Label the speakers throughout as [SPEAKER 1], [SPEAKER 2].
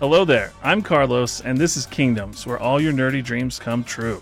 [SPEAKER 1] Hello there, I'm Carlos, and this is Kingdoms, where all your nerdy dreams come true.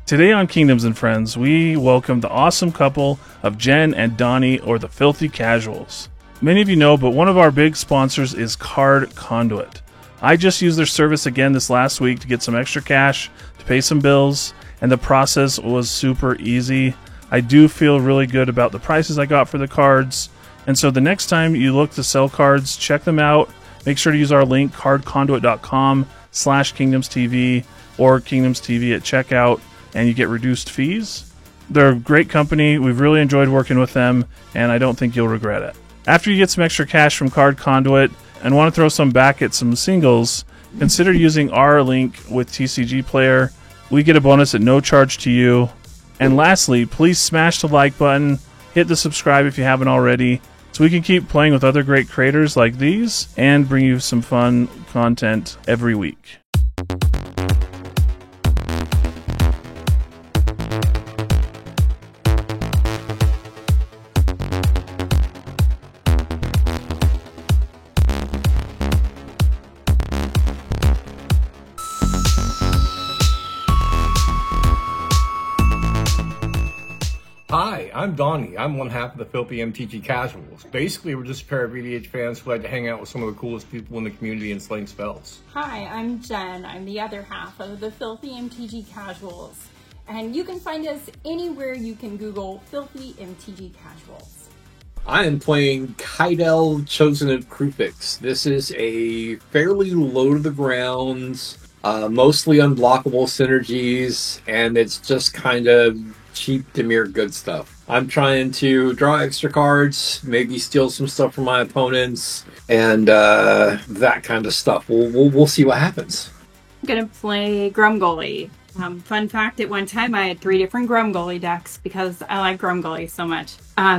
[SPEAKER 1] Today on Kingdoms and Friends, we welcome the awesome couple of Jen and Donnie, or the Filthy Casuals. Many of you know, but one of our big sponsors is Card Conduit. I just used their service again this last week to get some extra cash, to pay some bills, and the process was super easy. I do feel really good about the prices I got for the cards, and so the next time you look to sell cards, check them out. Make sure to use our link, cardconduit.com/KingdomsTV or KingdomsTV at checkout, and you get reduced fees. They're a great company. We've really enjoyed working with them, and I don't think you'll regret it. After you get some extra cash from Card Conduit and want to throw some back at some singles, consider using our link with TCG Player. We get a bonus at no charge to you. And lastly, please smash the like button, hit the subscribe if you haven't already, so we can keep playing with other great creators like these and bring you some fun content every week.
[SPEAKER 2] Hi, I'm Donnie. I'm one half of the Filthy MTG Casuals. Basically, we're just a pair of EDH fans who like to hang out with some of the coolest people in the community and sling spells.
[SPEAKER 3] Hi, I'm Jen. I'm the other half of the Filthy MTG Casuals. And you can find us anywhere you can Google Filthy MTG Casuals.
[SPEAKER 4] I am playing Kydel, Chosen of Kruphix. This is a fairly low-to-the-ground, mostly unblockable synergies, and it's just kind of cheap Dimir good stuff. I'm trying to draw extra cards, maybe steal some stuff from my opponents, and that kind of stuff. We'll see what happens.
[SPEAKER 3] I'm gonna play Grumgully. Fun fact, at one time I had 3 different Grumgully decks because I like Grumgully so much.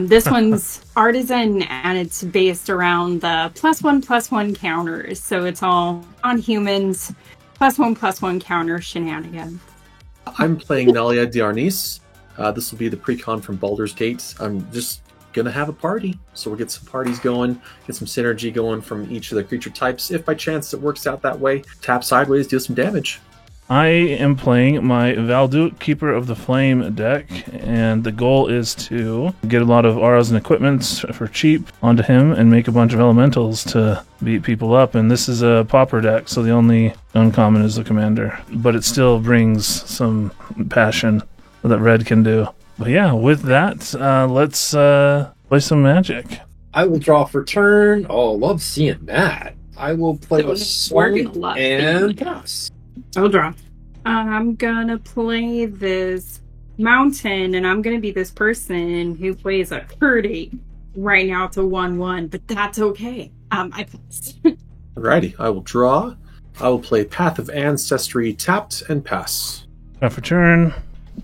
[SPEAKER 3] This one's Artisan, and it's based around the +1/+1 counters, so it's all on humans, +1/+1 counter shenanigans.
[SPEAKER 5] I'm playing Nalia Diarnis. This will be the precon from Baldur's Gate. I'm just going to have a party. So we'll get some parties going, get some synergy going from each of the creature types. If by chance it works out that way, tap sideways, deal some damage.
[SPEAKER 1] I am playing my Valduk Keeper of the Flame deck, and the goal is to get a lot of auras and equipments for cheap onto him and make a bunch of elementals to beat people up. And this is a pauper deck, so the only uncommon is the commander. But it still brings some passion that red can do. But yeah, with that, let's play some Magic.
[SPEAKER 4] I will draw for turn. Oh, love seeing that. I will play a sword and pass.
[SPEAKER 3] I'll draw. I'm gonna play this mountain, and I'm gonna be this person who plays a Kurdi. Right now it's a 1/1, but that's okay. I pass.
[SPEAKER 5] Alrighty, I will draw. I will play Path of Ancestry tapped and pass.
[SPEAKER 1] For turn,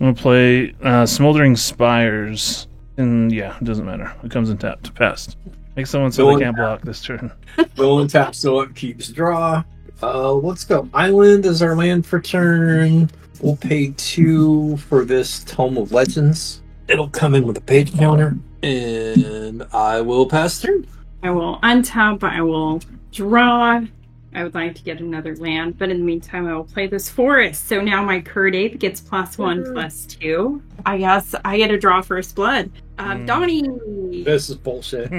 [SPEAKER 1] I'm going to play Smoldering Spires. And yeah, it doesn't matter. It comes in tapped. Passed. Make someone so they can't block this turn.
[SPEAKER 4] Will and tap so it keeps draw. Let's go. Island is our land for turn. We'll pay 2 for this Tome of Legends. It'll come in with a page counter. And I will pass turn.
[SPEAKER 3] I will untap. I will draw. I would like to get another land, but in the meantime, I will play this forest. So now my Kurdape gets +1/+2. I guess I get a draw first blood. Donnie!
[SPEAKER 4] This is bullshit.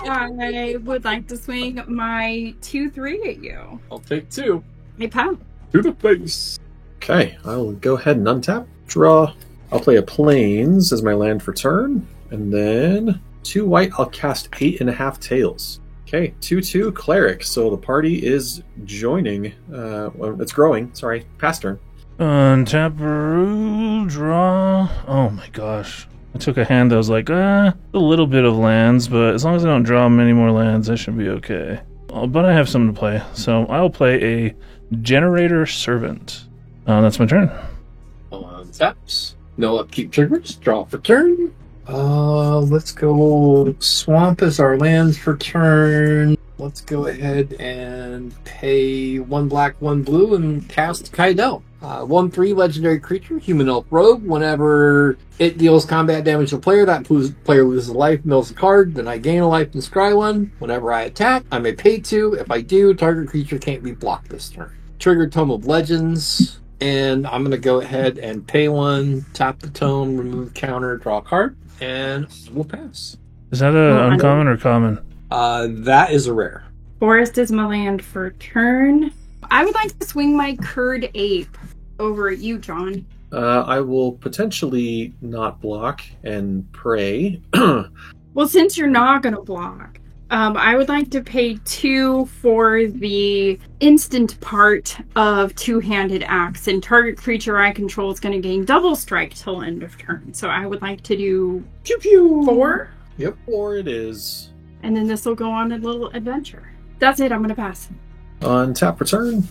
[SPEAKER 3] I would like to swing my 2/3 at you.
[SPEAKER 4] I'll take 2.
[SPEAKER 3] Hey, pal.
[SPEAKER 4] To the face.
[SPEAKER 5] Okay, I will go ahead and untap. Draw. I'll play a Plains as my land for turn. And then 2 white, I'll cast 8.5 Tails. Okay, 2/2 Cleric. So the party is joining. Well, it's growing. Sorry, pass turn.
[SPEAKER 1] Untap, draw. Oh my gosh. I took a hand that was like, a little bit of lands, but as long as I don't draw many more lands, I should be okay. But I have something to play, so I'll play a Generator Servant. That's my turn.
[SPEAKER 4] Taps. No upkeep triggers. Draw for turn. Let's go Swamp as our land for turn. Let's go ahead and pay 1 black, 1 blue, and cast Kydel. 1/3 legendary creature, human elf rogue. Whenever it deals combat damage to a player, that player loses a life, mills a card, then I gain a life and scry one. Whenever I attack, I may pay 2. If I do, target creature can't be blocked this turn. Trigger Tome of Legends, and I'm going to go ahead and pay 1, tap the tome, remove counter, draw a card, and we'll pass.
[SPEAKER 1] Is that an uncommon or common?
[SPEAKER 4] That is a rare.
[SPEAKER 3] Forest is my land for turn. I would like to swing my Curd Ape over at you, John.
[SPEAKER 5] I will potentially not block and pray.
[SPEAKER 3] Well, since you're not going to block, I would like to pay 2 for the instant part of Two-Handed Axe, and target creature I control is going to gain double strike till end of turn. So I would like to do
[SPEAKER 4] Pew pew.
[SPEAKER 3] 4,
[SPEAKER 4] Yep.
[SPEAKER 5] 4 it is.
[SPEAKER 3] and then this will go on a little adventure. That's it. I'm going to pass.
[SPEAKER 5] On tap return.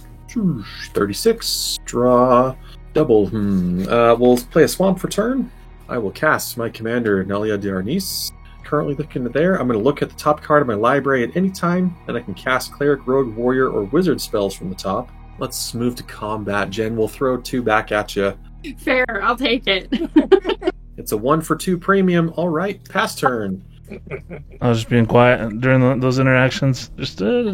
[SPEAKER 5] 36. Draw. Double. We'll play a swamp for turn. I will cast my commander, Nalia Diarnis. Currently looking at there. I'm going to look at the top card of my library at any time, and I can cast Cleric, Rogue, Warrior, or Wizard spells from the top. Let's move to combat. Jen, we'll throw 2 back at you.
[SPEAKER 3] Fair. I'll take it.
[SPEAKER 5] It's a 1 for 2 premium. All right, pass turn.
[SPEAKER 1] I was just being quiet during those interactions. Just draw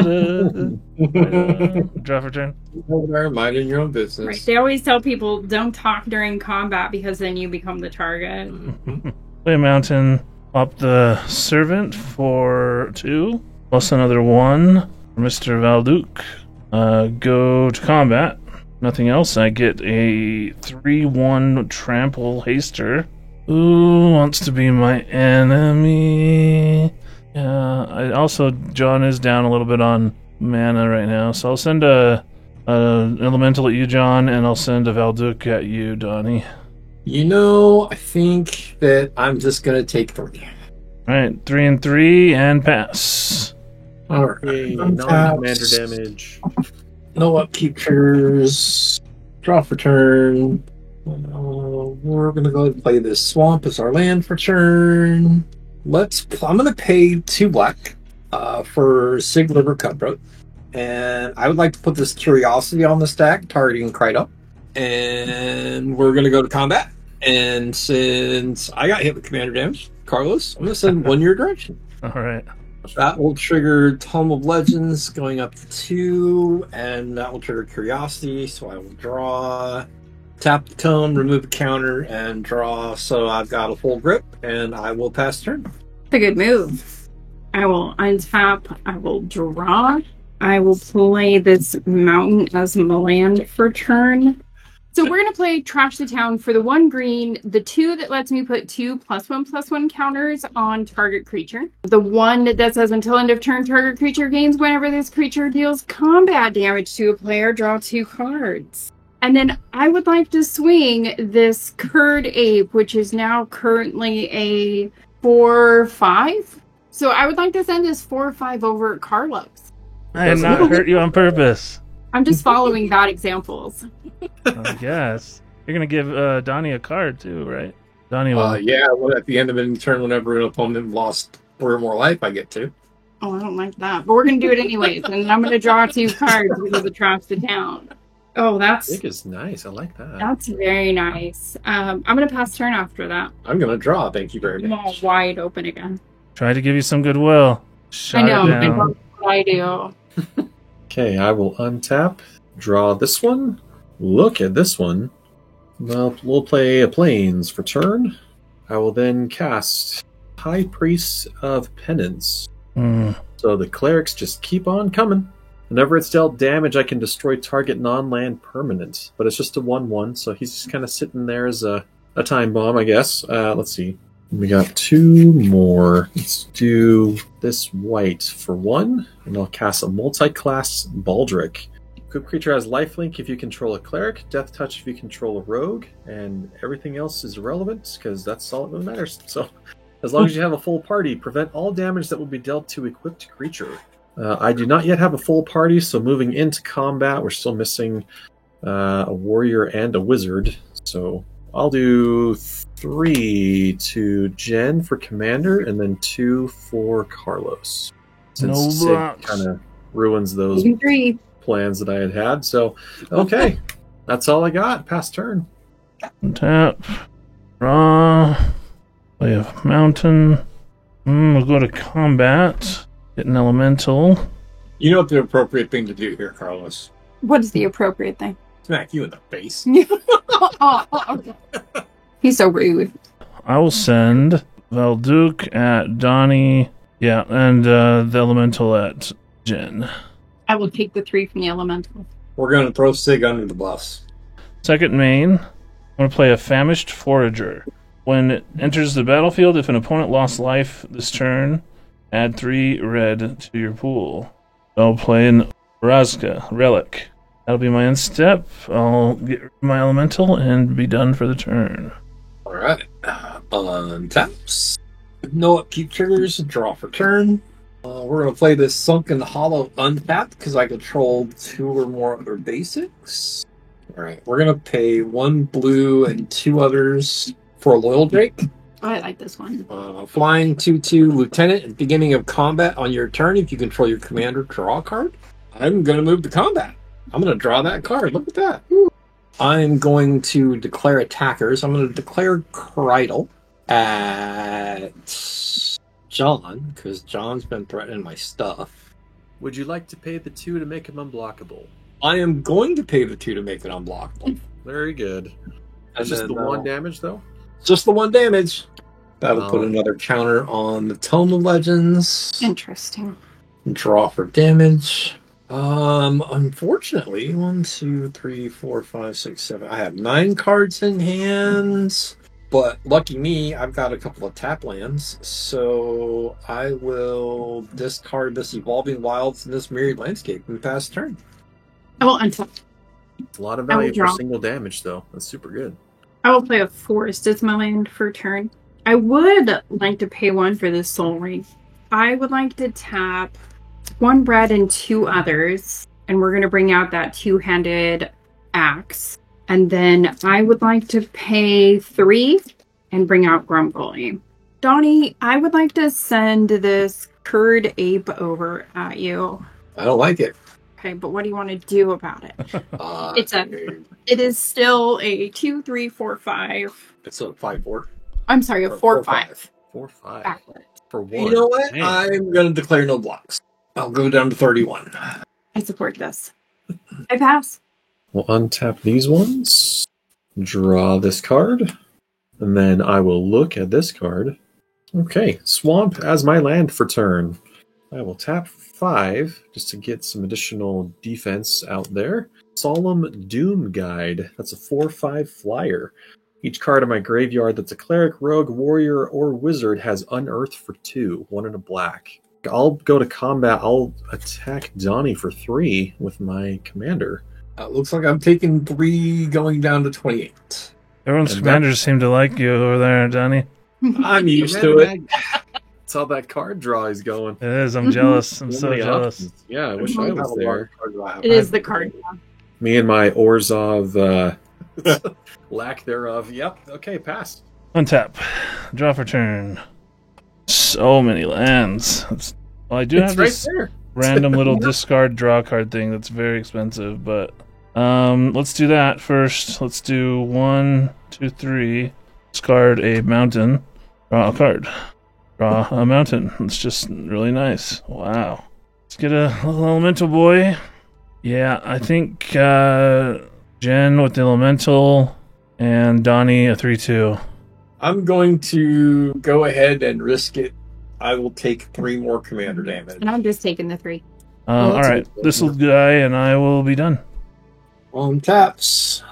[SPEAKER 1] for turn.
[SPEAKER 4] Over there, minding your own business.
[SPEAKER 3] Right. They always tell people don't talk during combat because then you become the target.
[SPEAKER 1] Play a mountain. Up the servant for 2, plus another 1 for Mr. Valduc. Go to combat. Nothing else. I get a 3/1 trample haster. Who wants to be my enemy? I also, John is down a little bit on mana right now, so I'll send a elemental at you, John, and I'll send a Valduc at you, Donnie.
[SPEAKER 4] I think that I'm just going to take 3.
[SPEAKER 1] Alright, 3 and 3, and pass.
[SPEAKER 4] Alright.
[SPEAKER 5] Yay, non-commander damage.
[SPEAKER 4] No upkeep triggers. Draw for turn. We're going to go ahead and play this swamp as our land for turn. I'm going to pay 2 black for Sigliver Cutthroat. And I would like to put this Curiosity on the stack, targeting Krydo. And we're going to go to combat. And since I got hit with commander damage, Carlos, I'm going to send 1 your direction.
[SPEAKER 1] Alright.
[SPEAKER 4] That will trigger Tome of Legends going up to 2, and that will trigger Curiosity, so I will draw, tap the tome, remove a counter, and draw, so I've got a full grip, and I will pass turn.
[SPEAKER 3] It's a good move. I will untap, I will draw, I will play this mountain as my land for turn. So we're going to play Trash the Town for the 1 green, the 2 that lets me put 2 +1/+1 counters on target creature. The 1 that says until end of turn, target creature gains whenever this creature deals combat damage to a player, draw 2 cards. And then I would like to swing this Curd Ape, which is now currently a 4/5. So I would like to send this 4/5 over at Carlos.
[SPEAKER 1] I did not hurt you on purpose.
[SPEAKER 3] I'm just following bad examples.
[SPEAKER 1] I guess. You're going to give Donnie a card, too, right? Donnie will.
[SPEAKER 4] Yeah, well, at the end of any turn, whenever an opponent lost 4 or more life, I get 2.
[SPEAKER 3] Oh, I don't like that. But we're going to do it anyways. And I'm going to draw 2 cards because it Trash the Town. Oh,
[SPEAKER 5] I think it's nice. I like that.
[SPEAKER 3] that's very nice. I'm going to pass turn after that.
[SPEAKER 4] I'm going to draw, thank you very
[SPEAKER 3] I'm all
[SPEAKER 4] much.
[SPEAKER 3] wide open again.
[SPEAKER 1] Try to give you some goodwill. Shut
[SPEAKER 3] I know.
[SPEAKER 1] it down.
[SPEAKER 3] That's what I do.
[SPEAKER 5] Okay, I will untap, draw this one, look at this one. Well, we'll play a Plains for turn. I will then cast High Priest of Penance. So the clerics just keep on coming. Whenever it's dealt damage, I can destroy target non-land permanent. But it's just a 1/1, so he's just kind of sitting there as a time bomb, I guess. Let's see. We got 2 more. Let's do this white for 1, and I'll cast a multi-class Baldric. Equipped creature has lifelink if you control a cleric, death touch if you control a rogue, and everything else is irrelevant because that's all that matters. So, as long as you have a full party, prevent all damage that will be dealt to equipped creature. I do not yet have a full party, so moving into combat, we're still missing a warrior and a wizard. So I'll do 3 to Jen for commander, and then 2 for Carlos. Since
[SPEAKER 1] No
[SPEAKER 5] Sig
[SPEAKER 1] blocks.
[SPEAKER 5] kind of ruins those
[SPEAKER 3] 3.
[SPEAKER 5] plans that I had. So, okay. That's all I got. Pass turn.
[SPEAKER 1] Tap. Draw. Play a mountain. We'll go to combat. Get an elemental.
[SPEAKER 4] You know what the appropriate thing to do here, Carlos?
[SPEAKER 3] What is the appropriate thing?
[SPEAKER 4] Smack you in the face.
[SPEAKER 3] Okay. He's so rude.
[SPEAKER 1] I will send Valduke at Donnie. Yeah, and the elemental at Jen.
[SPEAKER 3] I will take the 3 from the elemental.
[SPEAKER 4] We're going to throw Sig under the bus.
[SPEAKER 1] Second main, I'm going to play a Famished Forager. When it enters the battlefield, if an opponent lost life this turn, add 3 red to your pool. I'll play an Razga Relic. That'll be my end step. I'll get rid of my elemental and be done for the turn.
[SPEAKER 4] All right. Untaps. No upkeep triggers. Draw for turn. We're going to play this Sunken Hollow untapped because I control 2 or more other basics. All right. We're going to pay 1 blue and 2 others for a Loyal Drake.
[SPEAKER 3] Oh, I like this one.
[SPEAKER 4] Flying 2/2 Lieutenant at the beginning of combat on your turn. If you control your commander, draw a card. I'm going to move to combat. I'm going to draw that card. Look at that. Woo. I'm going to declare attackers. I'm going to declare Krydle at John, because John's been threatening my stuff.
[SPEAKER 5] Would you like to pay the 2 to make him unblockable?
[SPEAKER 4] I am going to pay the 2 to make it unblockable.
[SPEAKER 5] Very good.
[SPEAKER 4] And
[SPEAKER 5] Just
[SPEAKER 4] then,
[SPEAKER 5] the 1 damage, though?
[SPEAKER 4] Just the 1 damage. That'll put another counter on the Tome of Legends.
[SPEAKER 3] Interesting.
[SPEAKER 4] Draw for damage. Unfortunately, 1, 2, 3, 4, 5, 6, 7. I have 9 cards in hand, but lucky me, I've got a couple of tap lands, so I will discard this Evolving Wilds and this Myriad Landscape and pass turn.
[SPEAKER 3] I will untap.
[SPEAKER 5] A lot of
[SPEAKER 3] I will
[SPEAKER 5] value for
[SPEAKER 3] draw.
[SPEAKER 5] single damage, though. That's super good.
[SPEAKER 3] I will play a Forest as my land for turn. I would like to pay 1 for this Soul Ring. I would like to tap 1 red and 2 others, and we're going to bring out that 2-handed axe. And then I would like to pay 3 and bring out Grumgully. Donnie, I would like to send this Curd Ape over at you.
[SPEAKER 4] I don't like it.
[SPEAKER 3] Okay, but what do you want to do about it? It is still a 2, 3, 4, 5.
[SPEAKER 4] It's a 5/4.
[SPEAKER 3] I'm sorry, a 4, 5.
[SPEAKER 5] 4/5.
[SPEAKER 3] Backward.
[SPEAKER 5] For 1.
[SPEAKER 4] You know what?
[SPEAKER 1] Man.
[SPEAKER 4] I'm going to declare no blocks. I'll go down to 31.
[SPEAKER 3] I support this. I pass.
[SPEAKER 5] We'll untap these ones, draw this card, and then I will look at this card. Okay, Swamp as my land for turn. I will tap 5 just to get some additional defense out there. Solemn Doom Guide. That's a 4/5 flyer. Each card in my graveyard that's a cleric, rogue, warrior, or wizard has unearth for 2, 1 and a black. I'll go to combat. I'll attack Donnie for 3 with my commander.
[SPEAKER 4] Looks like I'm taking 3 going down to 28.
[SPEAKER 1] Everyone's
[SPEAKER 5] And
[SPEAKER 1] commanders seem to like you over there, Donnie.
[SPEAKER 4] I'm used to it.
[SPEAKER 5] That's how that card draw is going.
[SPEAKER 1] It is. I'm jealous. I'm so
[SPEAKER 5] Many
[SPEAKER 1] jealous.
[SPEAKER 5] options. Yeah, I wish I was there.
[SPEAKER 3] It is the card.
[SPEAKER 5] Me and my Orzhov lack thereof. Yep. Okay, pass.
[SPEAKER 1] Untap. Draw for turn. So many lands. Well, I do
[SPEAKER 5] It's
[SPEAKER 1] have
[SPEAKER 5] right
[SPEAKER 1] this
[SPEAKER 5] there.
[SPEAKER 1] random little discard draw card thing that's very expensive, but let's do that first. Let's do 1, 2, 3. Discard a mountain. Draw a card. Draw a mountain. It's just really nice. Wow. Let's get a little elemental boy. Yeah, I think Jen with the elemental and Donnie a 3/2.
[SPEAKER 4] I'm going to go ahead and risk it. I will take 3 more commander damage.
[SPEAKER 3] And I'm just taking the 3.
[SPEAKER 1] All
[SPEAKER 4] that's a
[SPEAKER 1] right,
[SPEAKER 4] good
[SPEAKER 1] this
[SPEAKER 4] one.
[SPEAKER 1] little guy and I will be done.
[SPEAKER 4] On taps.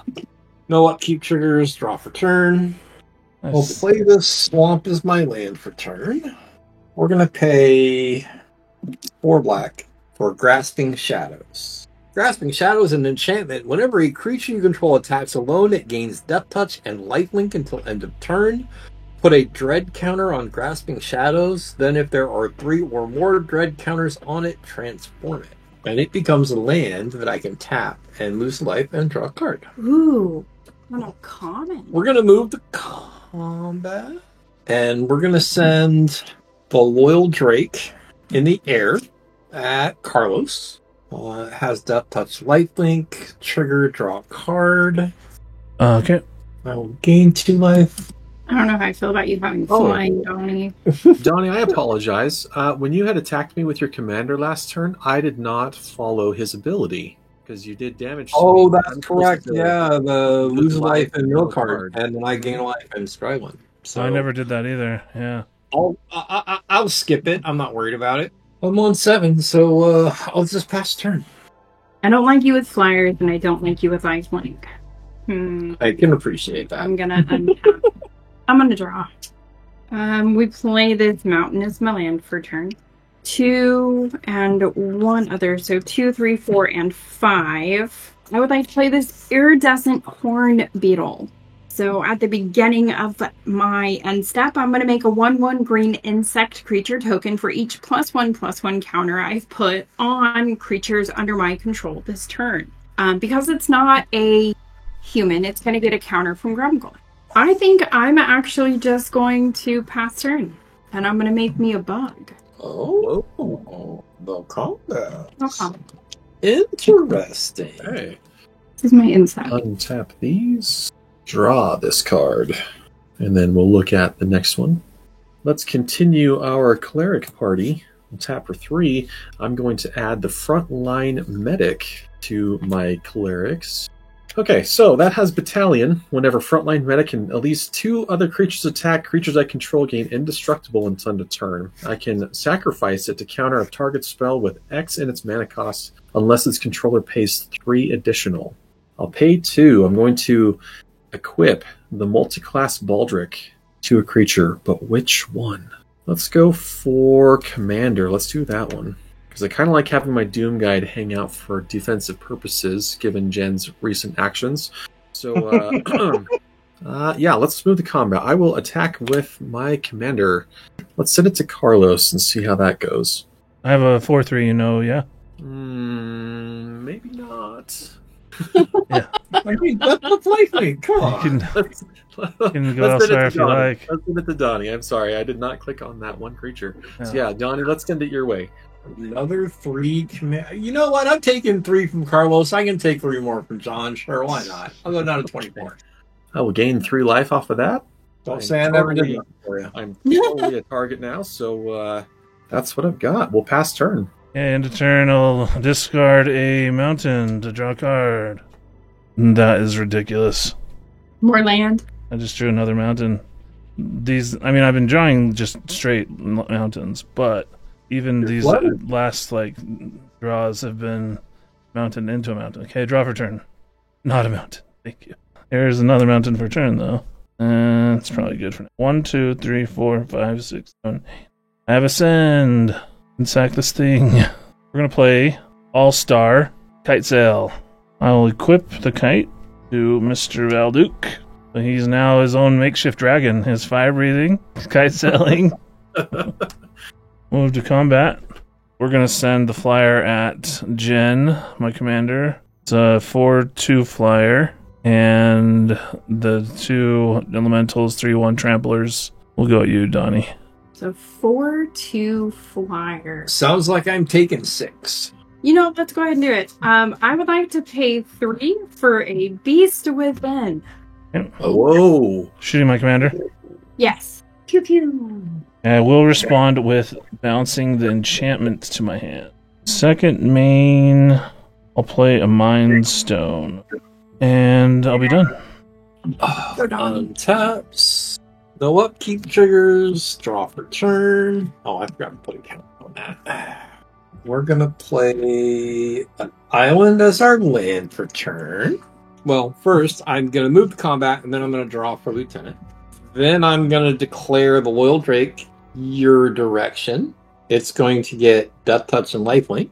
[SPEAKER 4] No upkeep triggers. Draw for turn. I'll
[SPEAKER 1] Nice.
[SPEAKER 4] play this Swamp as my land for turn. We're going to pay 4 black for Grasping Shadows. Grasping Shadows is an enchantment. Whenever a creature you control attacks alone, it gains Death Touch and Lifelink until end of turn. Put a Dread counter on Grasping Shadows. Then if there are 3 or more Dread counters on it, transform it. And it becomes a land that I can tap and lose life and draw a card.
[SPEAKER 3] Ooh, what a common.
[SPEAKER 4] We're going to move to combat. And we're going to send the Loyal Drake in the air at Carlos. It has Death Touch Lifelink. Trigger, draw a card.
[SPEAKER 1] Okay.
[SPEAKER 4] I will gain 2 life.
[SPEAKER 3] I don't know how I feel about you having
[SPEAKER 5] Oh.
[SPEAKER 3] flying, Donnie.
[SPEAKER 5] Donnie, I apologize. When you had attacked me with your commander last turn, I did not follow his ability because you did damage to
[SPEAKER 4] Oh,
[SPEAKER 5] me.
[SPEAKER 4] that's
[SPEAKER 5] I'm supposed
[SPEAKER 4] correct.
[SPEAKER 5] to
[SPEAKER 4] Yeah, the lose a life and
[SPEAKER 5] draw
[SPEAKER 4] mill
[SPEAKER 5] a
[SPEAKER 4] card, and then I gain a life and scry one. So
[SPEAKER 1] I never did that either. Yeah.
[SPEAKER 4] I'll skip it. I'm not worried about it. I'm on 7, so I'll just pass turn.
[SPEAKER 3] I don't like you with flyers, and I don't like you with lifelink.
[SPEAKER 4] I can appreciate that.
[SPEAKER 3] I'm gonna untap. I'm gonna draw. We play this mountain as my land for turn. 2 and 1 other, so 2, 3, 4, and 5. I would like to play this iridescent horn beetle. So at the beginning of my end step, I'm going to make a 1/1 green insect creature token for each +1/+1 counter I've put on creatures under my control this turn. Because it's not a human, it's going to get a counter from Grumgully. I think I'm actually just going to pass turn, and I'm going to make me a bug.
[SPEAKER 4] Oh, no combat.
[SPEAKER 3] No comment.
[SPEAKER 4] Interesting.
[SPEAKER 5] Hey.
[SPEAKER 3] This is my insect.
[SPEAKER 5] Untap these. Draw this card. And then we'll look at the next one. Let's continue our cleric party. We'll tap for 3. I'm going to add the frontline medic to my clerics. Okay, so that has battalion. Whenever frontline medic and at least 2 other creatures attack, creatures I control gain indestructible until end of turn. I can sacrifice it to counter a target spell with X in its mana cost, unless its controller pays 3 additional. I'll pay 2. I'm going to equip the multi-class Baldric to a creature, but which one? Let's go for Commander. Let's do that one. Because I kind of like having my Doom Guide hang out for defensive purposes, given Jen's recent actions. So, yeah, let's move to combat. I will attack with my Commander. Let's send it to Carlos and see how that goes.
[SPEAKER 1] I have a 4/3, yeah?
[SPEAKER 5] Maybe not.
[SPEAKER 1] Yeah.
[SPEAKER 4] I mean, that's lifelink. Come
[SPEAKER 1] You
[SPEAKER 4] on.
[SPEAKER 1] can,
[SPEAKER 5] Let's
[SPEAKER 1] you can go
[SPEAKER 5] let's send it
[SPEAKER 1] elsewhere
[SPEAKER 5] to
[SPEAKER 1] if you
[SPEAKER 5] Donnie.
[SPEAKER 1] like.
[SPEAKER 5] Let's send it to Donnie. I'm sorry, I did not click on that one creature. So yeah, Donnie, let's send it your way.
[SPEAKER 4] Another 3 command. You know what? I'm taking 3 from Carlos. I can take 3 more from John. Sure, why not? I'll go down to 24.
[SPEAKER 5] I will gain 3 life off of that.
[SPEAKER 4] Don't say I never did
[SPEAKER 5] totally-
[SPEAKER 4] that for you.
[SPEAKER 5] I'm totally a target now, so that's what I've got. We'll pass turn.
[SPEAKER 1] And a turn, I'll discard a mountain to draw a card. That is ridiculous.
[SPEAKER 3] More land.
[SPEAKER 1] I just drew another mountain. I've been drawing just straight mountains, but even
[SPEAKER 4] You're
[SPEAKER 1] these
[SPEAKER 4] flooded.
[SPEAKER 1] last, draws have been mountain into a mountain. Okay, draw for turn. Not a mountain. Thank you. Here's another mountain for turn, though. It's probably good for now. 1, 2, 3, 4, 5, 6, 7, 8. I have Ascend. And sack this thing. We're going to play All-Star Kite Sail. I'll equip the kite to Mr. Valduke. So he's now his own makeshift dragon. His fire breathing, kite sailing. Move to combat. We're going to send the flyer at Jen, my commander. It's a 4/2 flyer. And the 2 elementals, 3/1 tramplers will go at you, Donnie.
[SPEAKER 3] So 4/2 flyer.
[SPEAKER 4] Sounds like I'm taking 6.
[SPEAKER 3] You know, let's go ahead and do it. I would like to pay 3 for a Beast Within.
[SPEAKER 5] Whoa!
[SPEAKER 1] Shooting my commander.
[SPEAKER 3] Yes. Pew pew.
[SPEAKER 1] I will respond with bouncing the enchantment to my hand. Second main, I'll play a Mind Stone. And I'll be done.
[SPEAKER 4] Untaps. No upkeep triggers. Draw for turn. Oh, I forgot to put a count on that. We're going to play an island as our land for turn. Well, first, I'm going to move to combat, and then I'm going to draw for lieutenant. Then I'm going to declare the Loyal Drake your direction. It's going to get Death Touch and Lifelink.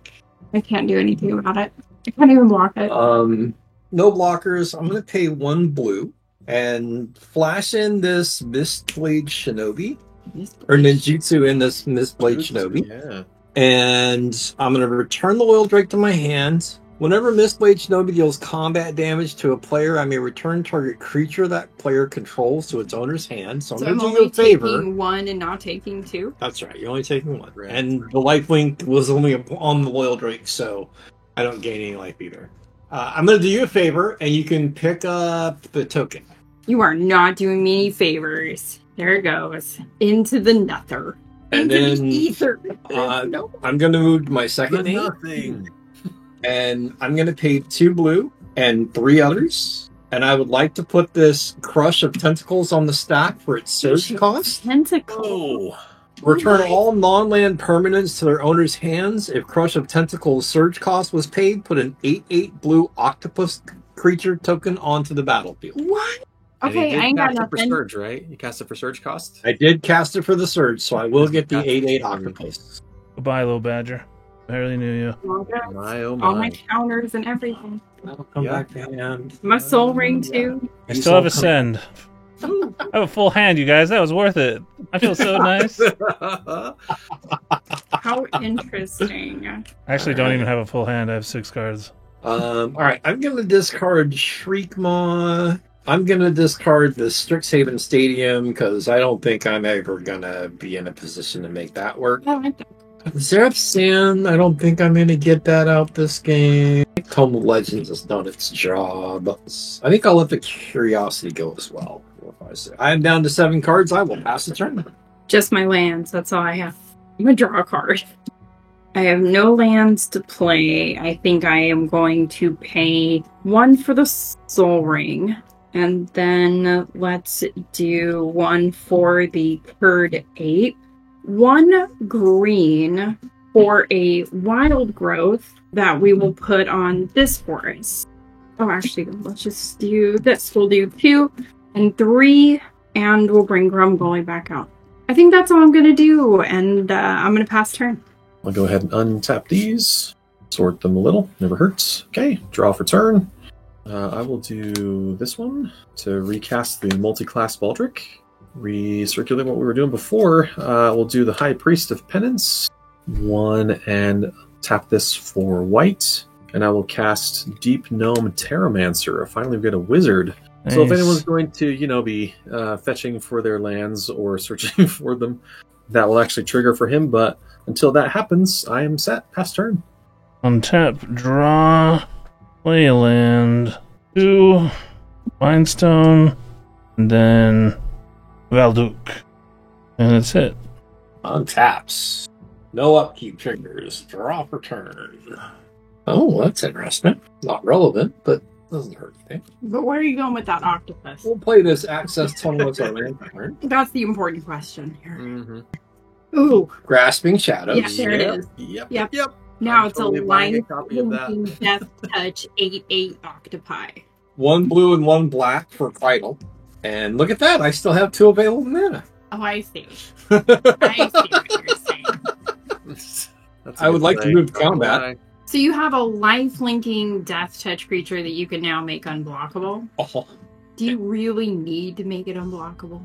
[SPEAKER 3] I can't do anything about it. I can't even block it.
[SPEAKER 4] No blockers. I'm going to pay 1 blue and flash in this Mistblade Shinobi. Or Ninjutsu in this Mistblade Shinobi.
[SPEAKER 5] Yeah.
[SPEAKER 4] And I'm going to return the Loyal Drake to my hand. Whenever Mistblade Shinobi deals combat damage to a player, I may return target creature that player controls to its owner's hand. So I'm
[SPEAKER 3] so
[SPEAKER 4] going
[SPEAKER 3] I'm
[SPEAKER 4] to do
[SPEAKER 3] only
[SPEAKER 4] you a favor.
[SPEAKER 3] taking 1 and not taking 2.
[SPEAKER 4] That's right. You're only taking 1.
[SPEAKER 5] Right.
[SPEAKER 4] And the lifelink was only on the Loyal Drake, so I don't gain any life either. I'm going to do you a favor, and you can pick up the token.
[SPEAKER 3] You are not doing me any favors. There it goes. Into the nether.
[SPEAKER 4] And
[SPEAKER 3] Into
[SPEAKER 4] then,
[SPEAKER 3] the ether.
[SPEAKER 4] No. I'm going to move my second name,
[SPEAKER 5] Nothing.
[SPEAKER 4] and I'm going to pay 2 blue and 3 others. And I would like to put this Crush of Tentacles on the stack for its surge cost.
[SPEAKER 3] Tentacle.
[SPEAKER 5] Oh.
[SPEAKER 4] Return all non-land permanents to their owner's hands. If Crush of Tentacles surge cost was paid, put an 8/8 blue octopus creature token onto the battlefield.
[SPEAKER 3] What?
[SPEAKER 5] And you
[SPEAKER 3] Okay,
[SPEAKER 5] did
[SPEAKER 3] I ain't got
[SPEAKER 5] cast it for
[SPEAKER 3] nothing.
[SPEAKER 5] surge, right? You cast it for surge cost?
[SPEAKER 4] I did cast it for the surge, so I will get the
[SPEAKER 5] That's
[SPEAKER 4] 8/8
[SPEAKER 5] true.
[SPEAKER 4] octopus.
[SPEAKER 1] Goodbye, little badger. Barely knew you.
[SPEAKER 5] My oh
[SPEAKER 3] All my
[SPEAKER 5] my.
[SPEAKER 3] counters and everything.
[SPEAKER 4] That'll come
[SPEAKER 5] Yeah.
[SPEAKER 4] back to hand.
[SPEAKER 3] My soul ring too.
[SPEAKER 1] I still have Ascend. I have a full hand, you guys. That was worth it. I feel so nice.
[SPEAKER 3] How interesting.
[SPEAKER 1] I actually don't even have a full hand. I have 6 cards.
[SPEAKER 4] All right, I'm going to discard Shriekmaw. I'm going to discard the Strixhaven Stadium because I don't think I'm ever going to be in a position to make that work.
[SPEAKER 3] I like that.
[SPEAKER 4] Zeref Sand, I don't think I'm going to get that out this game. Tome of Legends has done its job. I think I'll let the Curiosity go as well. I'm down to 7 cards. I will pass the turn.
[SPEAKER 3] Just my lands. That's all I have. I'm gonna draw a card. I have no lands to play. I think I am going to pay 1 for the Soul Ring. And then let's do 1 for the Curd Ape. 1 green for a wild growth that we will put on this forest. Oh, actually, let's just do this. We'll do 2 and 3, and we'll bring Grumgully back out. I think that's all I'm going to do, and I'm going to pass turn.
[SPEAKER 5] I'll go ahead and untap these. Sort them a little. Never hurts. Okay, draw for turn. I will do this one to recast the multi-class Baldric. Recirculate what we were doing before. We'll do the High Priest of Penance. 1 and tap this for white. And I will cast Deep Gnome Terramancer. Finally, we get a wizard.
[SPEAKER 1] Nice.
[SPEAKER 5] So if anyone's going to, be fetching for their lands or searching for them, that will actually trigger for him. But until that happens, I am set. Pass turn.
[SPEAKER 1] Untap, draw, play a land, 2, Mindstone, and then Valduk. And that's it.
[SPEAKER 4] On taps. No upkeep triggers. Draw for turn. Oh, that's interesting. Not relevant, but doesn't hurt anything.
[SPEAKER 3] But where are you going with that octopus?
[SPEAKER 4] We'll play this Access Tunnel as our land turn.
[SPEAKER 3] That's the important question here.
[SPEAKER 5] Mm-hmm.
[SPEAKER 3] Ooh,
[SPEAKER 4] Grasping Shadows.
[SPEAKER 3] yeah, there it is.
[SPEAKER 5] Yep.
[SPEAKER 3] Now
[SPEAKER 5] I'm
[SPEAKER 3] it's
[SPEAKER 5] totally
[SPEAKER 3] a
[SPEAKER 5] buying a
[SPEAKER 3] line
[SPEAKER 5] copy of that.
[SPEAKER 3] Death Touch 8/8 octopi.
[SPEAKER 4] 1 blue and 1 black for Vital. And look at that, I still have 2 available mana.
[SPEAKER 3] Oh, I see. I see what you're saying.
[SPEAKER 5] That's a
[SPEAKER 4] I would
[SPEAKER 5] good
[SPEAKER 4] like to
[SPEAKER 5] play.
[SPEAKER 4] move to combat.
[SPEAKER 3] So you have a life-linking Death Touch creature that you can now make unblockable.
[SPEAKER 4] Oh.
[SPEAKER 3] Do you really need to make it unblockable?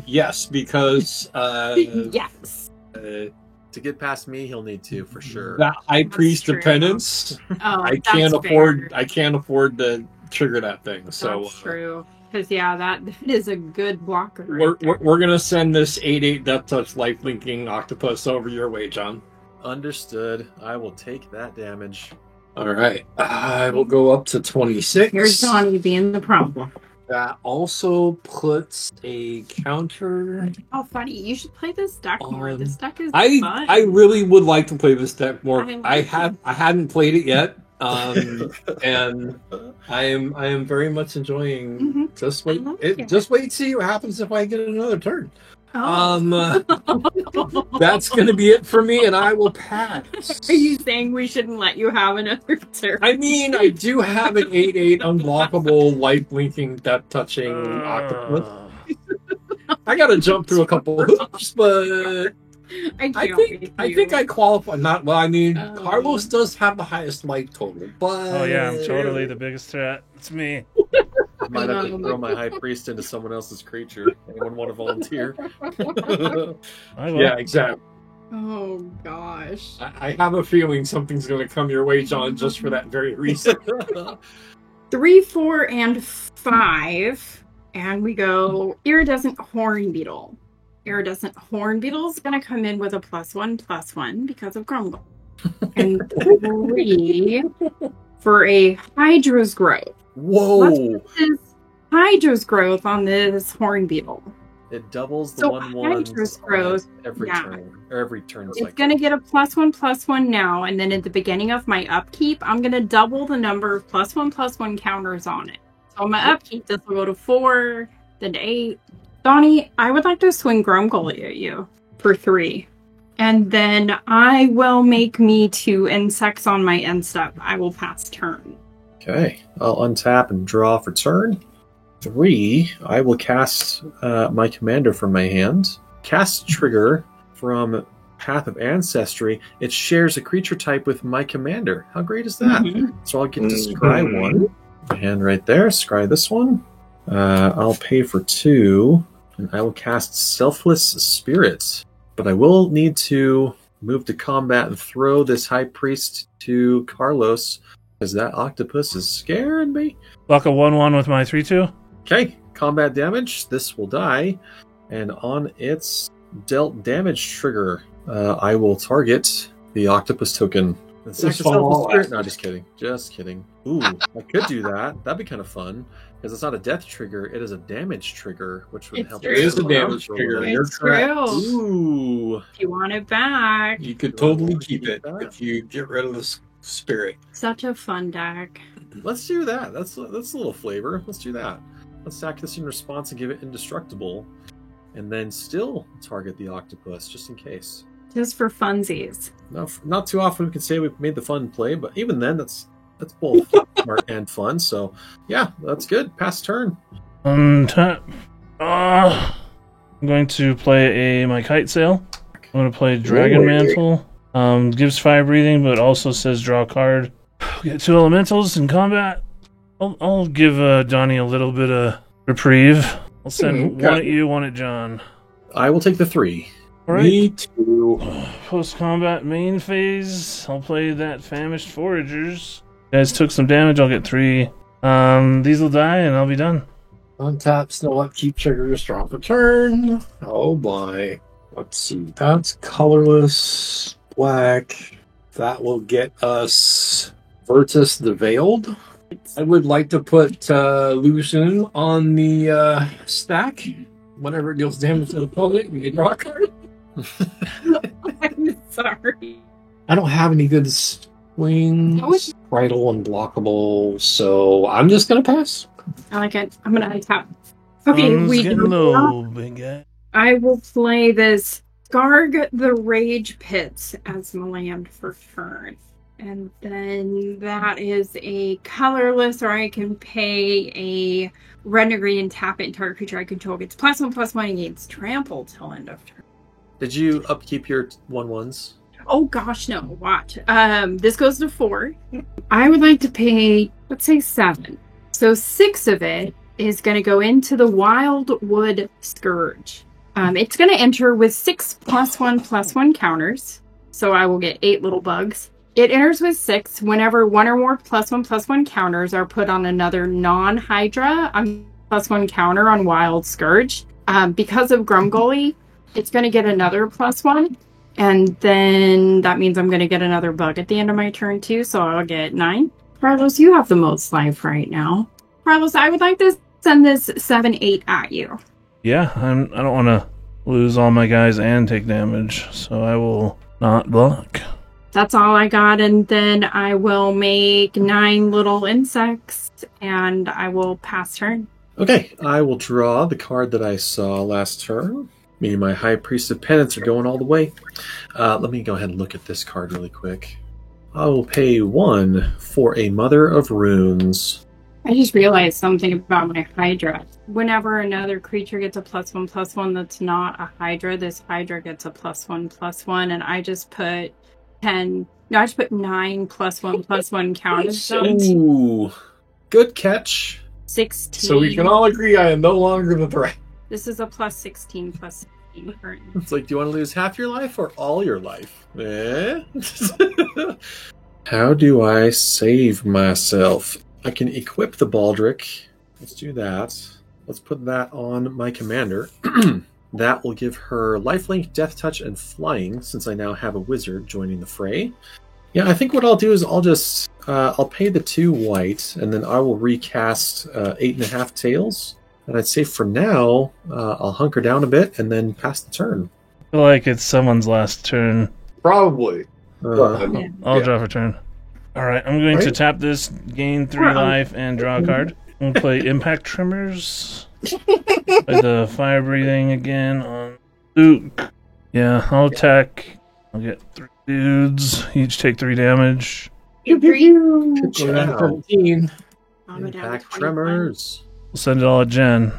[SPEAKER 4] Yes, because
[SPEAKER 3] Yes.
[SPEAKER 5] To get past me, he'll need to for sure.
[SPEAKER 4] that High Priest
[SPEAKER 3] true.
[SPEAKER 4] of Penance,
[SPEAKER 3] Oh,
[SPEAKER 4] I
[SPEAKER 3] that's
[SPEAKER 4] can't afford.
[SPEAKER 3] fair.
[SPEAKER 4] I can't afford to trigger that thing. So
[SPEAKER 3] That's true. Because that is a good blocker.
[SPEAKER 4] we're,
[SPEAKER 3] Right there.
[SPEAKER 4] we're gonna send this 8/8 Death Touch life linking octopus over your way, John.
[SPEAKER 5] Understood. I will take that damage.
[SPEAKER 4] All right, I will go up to 26.
[SPEAKER 3] Here's Johnny being the problem.
[SPEAKER 4] That also puts a counter.
[SPEAKER 3] Oh, funny. You should play this deck more. This deck is
[SPEAKER 4] I
[SPEAKER 3] fun.
[SPEAKER 4] really would like to play this deck more.
[SPEAKER 3] I like
[SPEAKER 4] I hadn't played it yet, and I am very much enjoying.
[SPEAKER 3] Mhm.
[SPEAKER 4] Just wait,
[SPEAKER 3] I like it.
[SPEAKER 4] just wait, see what happens if I get another turn.
[SPEAKER 3] Oh.
[SPEAKER 4] That's gonna be it for me, and I will pass.
[SPEAKER 3] Are you saying we shouldn't let you have another turn?
[SPEAKER 4] I mean, I do have an 8/8 unblockable, life linking, death touching octopus. I gotta jump through a couple of hoops, but
[SPEAKER 3] I can't
[SPEAKER 4] I think I qualify. Not well. I mean,
[SPEAKER 3] Oh.
[SPEAKER 4] Carlos does have the highest life total, but
[SPEAKER 1] Oh yeah, I'm totally the biggest threat. It's me.
[SPEAKER 5] I might have to throw my High Priest into someone else's creature. Anyone want to volunteer?
[SPEAKER 1] I will.
[SPEAKER 4] Yeah, exactly.
[SPEAKER 3] Oh gosh.
[SPEAKER 4] I have a feeling something's going to come your way, John, just for that very reason.
[SPEAKER 3] 3, 4, and 5. And we go Iridescent Hornbeetle. Iridescent Hornbeetle is going to come in with a +1/+1 because of Grumble. and 3 for a Hydra's growth.
[SPEAKER 5] Whoa!
[SPEAKER 3] Let's put this Hydra's growth on this horn beetle.
[SPEAKER 5] It doubles the
[SPEAKER 3] So
[SPEAKER 5] 1/1
[SPEAKER 3] Hydra's growth,
[SPEAKER 5] every
[SPEAKER 3] yeah.
[SPEAKER 5] turn. Or every turn
[SPEAKER 3] It's
[SPEAKER 5] cycle.
[SPEAKER 3] going to get a +1/+1 now, and then at the beginning of my upkeep, I'm going to double the number of +1/+1 counters on it. So on my upkeep, this will go to 4, then to 8. Donnie, I would like to swing Grumgully at you for 3. And then I will make me 2 insects on my end step. I will pass turn.
[SPEAKER 5] Okay, I'll untap and draw for turn. 3, I will cast my commander from my hand. Cast trigger from Path of Ancestry. It shares a creature type with my commander. How great is that? So I'll get to scry one. Hand right there. Scry this one. I'll pay for 2, and I will cast Selfless Spirit. But I will need to move to combat and throw this High Priest to Carlos, because that octopus is scaring me.
[SPEAKER 1] Block a 1/1 with my 3/2.
[SPEAKER 5] Okay, combat damage. This will die. And on its dealt damage trigger, I will target the octopus token. No, just kidding. Just kidding. Ooh, I could do that. That'd be kind of fun. Because it's not a death trigger, it is a damage trigger, which would
[SPEAKER 3] It's
[SPEAKER 5] help.
[SPEAKER 3] true.
[SPEAKER 4] It is a damage trigger. You're
[SPEAKER 3] It's
[SPEAKER 4] correct.
[SPEAKER 3] true.
[SPEAKER 5] Ooh.
[SPEAKER 3] If you want it back.
[SPEAKER 4] You could totally keep it if you get rid of the spirit.
[SPEAKER 3] Such a fun deck.
[SPEAKER 5] Let's do that. That's a little flavor. Let's do that. Let's sack this in response and give it indestructible. And then still target the octopus, just in case.
[SPEAKER 3] Just for funsies.
[SPEAKER 5] Not too often we can say we've made the fun play, but even then, that's both smart and fun. So, yeah, that's good. Pass turn.
[SPEAKER 1] Untap. I'm going to play my Kite Sail. I'm going to play Dragon Mantle. Gives fire breathing, but also says draw a card. We get 2 elementals in combat. I'll give Donnie a little bit of reprieve. I'll send one at you, one at John.
[SPEAKER 5] I will take the 3.
[SPEAKER 1] All right.
[SPEAKER 4] Me too.
[SPEAKER 1] Post-combat main phase. I'll play that Famished Foragers. You guys took some damage. I'll get 3. These will die, and I'll be done.
[SPEAKER 4] Untap, snow upkeep trigger, strong for turn. Oh boy. Let's see. That's colorless black. That will get us Virtus the Veiled. I would like to put Lucian on the stack. Whenever it deals damage to the opponent, you can draw a card.
[SPEAKER 3] I'm sorry.
[SPEAKER 4] I don't have any good swings. Bridle unblockable, so I'm just gonna pass.
[SPEAKER 3] I like it. I'm gonna untap. Okay,
[SPEAKER 1] Sun's
[SPEAKER 3] we
[SPEAKER 1] getting low, big guy.
[SPEAKER 3] I will play this Garg the Rage Pits as my land for turn. And then that is a colorless, or I can pay a red and green and tap it, and target creature I control gets +1/+1 against trample till end of turn.
[SPEAKER 5] Did you upkeep your 1/1s?
[SPEAKER 3] Oh gosh, no. Watch. This goes to 4. I would like to pay, let's say 7. So 6 of it is going to go into the Wildwood Scourge. It's going to enter with 6 +1/+1 counters. So I will get 8 little bugs. It enters with 6 whenever 1 or more +1/+1 counters are put on another non-Hydra +1 counter on Wild Scourge. Because of Grumgully, it's going to get another +1. And then that means I'm going to get another bug at the end of my turn too, so I'll get 9. Carlos, you have the most life right now. Carlos, I would like to send this 7/8 at you.
[SPEAKER 1] Yeah, I don't want to lose all my guys and take damage, so I will not block.
[SPEAKER 3] That's all I got, and then I will make 9 little insects, and I will pass turn.
[SPEAKER 5] Okay, I will draw the card that I saw last turn. Me and my High Priest of Penance are going all the way. Let me go ahead and look at this card really quick. I will pay 1 for a Mother of Runes.
[SPEAKER 3] I just realized something about my Hydra. Whenever another creature gets a +1/+1 that's not a Hydra, this Hydra gets a +1/+1, and I just put 10. No, I just put 9 +1/+1 counters.
[SPEAKER 5] Ooh, good catch.
[SPEAKER 3] 16.
[SPEAKER 4] So we can all agree I am no longer the threat.
[SPEAKER 3] This is a +16 +16 currently.
[SPEAKER 5] It's like, do you want to lose half your life or all your life? How do I save myself? I can equip the Baldric. Let's do that. Let's put that on my commander. That will give her lifelink, death touch, and flying, since I now have a wizard joining the fray. Yeah, I think what I'll do is I'll pay the 2 white, and then I will recast 8.5 tails. And I'd say for now, I'll hunker down a bit and then pass the turn.
[SPEAKER 1] I feel like it's someone's last turn.
[SPEAKER 4] Probably.
[SPEAKER 3] Yeah.
[SPEAKER 1] I'll
[SPEAKER 4] Yeah.
[SPEAKER 1] draw for turn. All right, I'm going to
[SPEAKER 4] Right.
[SPEAKER 1] tap this, gain 3 life, and draw a card. I'm going to play Impact Tremors. Play the fire breathing again on Luke. Yeah, I'll attack. I'll get 3 dudes. Each take 3 damage.
[SPEAKER 5] Good
[SPEAKER 4] Go down to
[SPEAKER 5] job.
[SPEAKER 4] 17.
[SPEAKER 3] I'll go down to
[SPEAKER 5] Impact
[SPEAKER 3] 21.
[SPEAKER 5] tremors.
[SPEAKER 1] We'll send it all at Jen.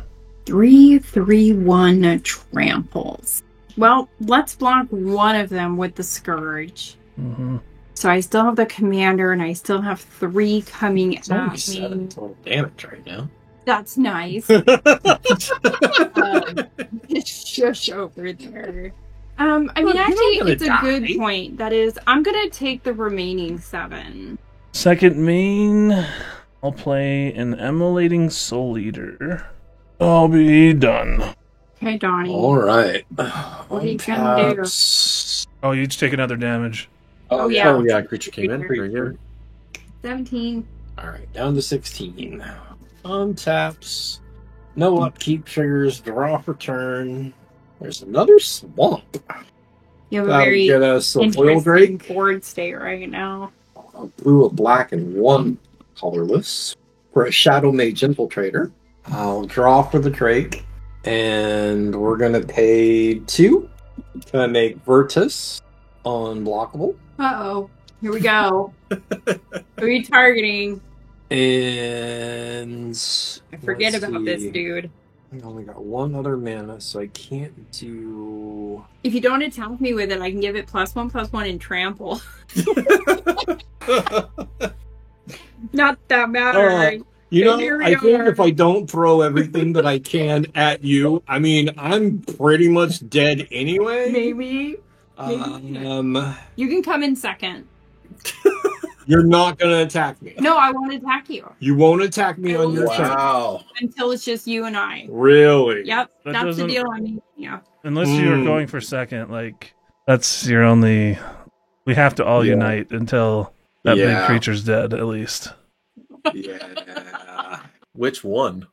[SPEAKER 3] 3-3-1 tramples. Well, let's block one of them with the Scourge.
[SPEAKER 1] Mm-hmm.
[SPEAKER 3] So I still have the commander, and I still have 3 coming
[SPEAKER 4] It's only
[SPEAKER 3] at
[SPEAKER 4] 7
[SPEAKER 3] me.
[SPEAKER 4] total damage right now.
[SPEAKER 3] That's nice. Shush over there. I mean,
[SPEAKER 4] Well, you're
[SPEAKER 3] actually,
[SPEAKER 4] not gonna
[SPEAKER 3] it's a
[SPEAKER 4] die.
[SPEAKER 3] good point. That is, I'm gonna take the remaining 7.
[SPEAKER 1] Second main, I'll play an Emulating Soul Eater. I'll be done.
[SPEAKER 3] Okay, Donnie.
[SPEAKER 4] All right.
[SPEAKER 3] What are you gonna do?
[SPEAKER 1] Oh, you each take another damage.
[SPEAKER 3] Oh, yeah.
[SPEAKER 5] Oh, yeah, creature came in. Very good.
[SPEAKER 3] 17.
[SPEAKER 4] All right, down to 16. Untaps. No upkeep triggers. Draw for turn. There's another swamp.
[SPEAKER 3] You have a
[SPEAKER 4] That'll
[SPEAKER 3] very
[SPEAKER 4] get us a foil
[SPEAKER 3] interesting
[SPEAKER 4] drake.
[SPEAKER 3] board state right now.
[SPEAKER 4] A blue, a black, and 1 colorless. For a Shadow Mage Infiltrator. I'll draw for the Drake. And we're going to pay 2. Gonna make Virtus unblockable.
[SPEAKER 3] Uh-oh. Here we go. Who are you targeting?
[SPEAKER 4] And
[SPEAKER 3] I forget
[SPEAKER 4] let's
[SPEAKER 3] about this
[SPEAKER 4] see.
[SPEAKER 3] dude.
[SPEAKER 4] I only got 1 other mana, so I can't do.
[SPEAKER 3] If you don't attack me with it, I can give it +1/+1 and trample. Not that mattering.
[SPEAKER 4] You know,
[SPEAKER 3] Here we
[SPEAKER 4] I think
[SPEAKER 3] are.
[SPEAKER 4] if I don't throw everything that I can at you, I mean, I'm pretty much dead anyway.
[SPEAKER 3] Maybe. You can come in second.
[SPEAKER 4] You're not gonna attack me.
[SPEAKER 3] No, I won't attack you
[SPEAKER 4] You won't attack me
[SPEAKER 3] I
[SPEAKER 4] on
[SPEAKER 3] will
[SPEAKER 4] your
[SPEAKER 3] not.
[SPEAKER 4] turn.
[SPEAKER 5] Wow.
[SPEAKER 3] until it's just you and I.
[SPEAKER 4] Really?
[SPEAKER 3] Yep,
[SPEAKER 1] That
[SPEAKER 3] that's the
[SPEAKER 1] doesn't-
[SPEAKER 3] deal I'm making. Yeah.
[SPEAKER 1] Unless you're going for second, like, that's your only... We have to all
[SPEAKER 4] Yeah.
[SPEAKER 1] unite until that big
[SPEAKER 4] Yeah.
[SPEAKER 1] creature's dead, at least.
[SPEAKER 4] Yeah.
[SPEAKER 5] Which one?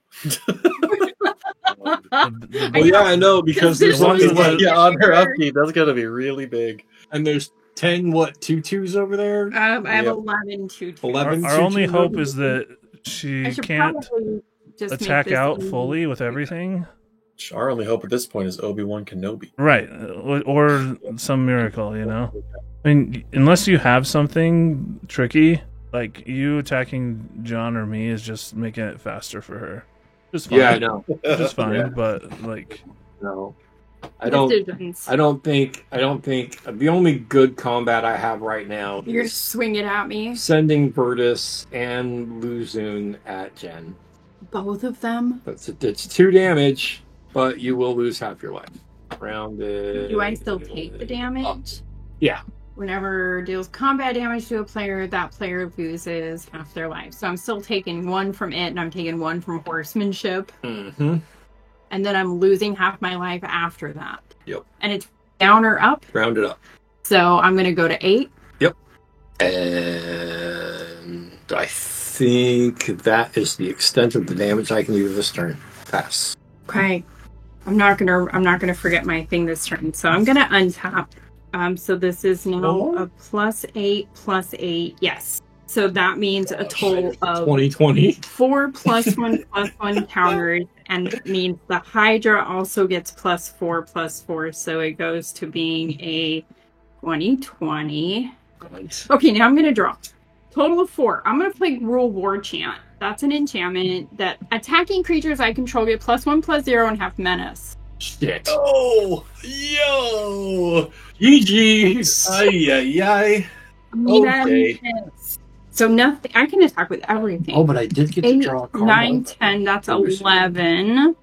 [SPEAKER 4] Well, yeah, I know because there's
[SPEAKER 1] The ones
[SPEAKER 4] only
[SPEAKER 1] that-
[SPEAKER 4] what,
[SPEAKER 5] Yeah, on her upkeep, that's gonna be really big.
[SPEAKER 4] and there's 10 2/2s over there.
[SPEAKER 3] I have
[SPEAKER 5] Yep.
[SPEAKER 3] 11 2/2.
[SPEAKER 4] 11
[SPEAKER 1] Our only
[SPEAKER 4] 2/2s
[SPEAKER 1] hope
[SPEAKER 4] over
[SPEAKER 1] is that she
[SPEAKER 3] I should
[SPEAKER 1] can't
[SPEAKER 3] probably just make
[SPEAKER 1] attack
[SPEAKER 3] this
[SPEAKER 1] out
[SPEAKER 3] easy.
[SPEAKER 1] fully with everything.
[SPEAKER 5] Our only hope at this point is Obi-Wan Kenobi.
[SPEAKER 1] Right. Or some miracle, you know? I mean, unless you have something tricky, like you attacking John or me is just making it faster for her. Just fine.
[SPEAKER 4] Yeah, I know.
[SPEAKER 1] Just fine,
[SPEAKER 4] Yeah.
[SPEAKER 1] but like,
[SPEAKER 4] No, I don't.
[SPEAKER 3] Decisions.
[SPEAKER 4] I don't think. The only good combat I have right now
[SPEAKER 3] You're gonna
[SPEAKER 4] is
[SPEAKER 3] swing it at me.
[SPEAKER 4] sending Virtus and Luzun at Jen.
[SPEAKER 3] Both of them.
[SPEAKER 4] It's 2 damage, but you will lose half your life. Rounded.
[SPEAKER 3] Do I still take the damage?
[SPEAKER 4] Yeah.
[SPEAKER 3] Whenever deals combat damage to a player, that player loses half their life. So I'm still taking 1 from it, and I'm taking 1 from horsemanship,
[SPEAKER 4] Mm-hmm.
[SPEAKER 3] and then I'm losing half my life after that.
[SPEAKER 4] Yep.
[SPEAKER 3] And it's down or up,
[SPEAKER 4] Round it up.
[SPEAKER 3] so I'm gonna go to 8.
[SPEAKER 4] And I think that is the extent of the damage I can do this turn. Pass.
[SPEAKER 3] Okay. I'm not gonna forget my thing this turn. So I'm gonna untap. So this is now a +8/+8. Yes. So that means a total of
[SPEAKER 4] 2020.
[SPEAKER 3] 4 +1/+1 counters, and it means the Hydra also gets +4/+4. So it goes to being a 2020. Okay, now I'm gonna draw. Total of 4. I'm gonna play Rule War Chant. That's an enchantment that attacking creatures I control get +1/+0 and have menace.
[SPEAKER 4] Shit.
[SPEAKER 5] Oh, yo!
[SPEAKER 4] GG's. Ay. Okay.
[SPEAKER 3] Menace. So nothing. I can attack with everything.
[SPEAKER 4] Oh, but I did get to
[SPEAKER 3] 8,
[SPEAKER 4] draw a card.
[SPEAKER 3] 9, 10. That's
[SPEAKER 4] Overseas.
[SPEAKER 3] 11.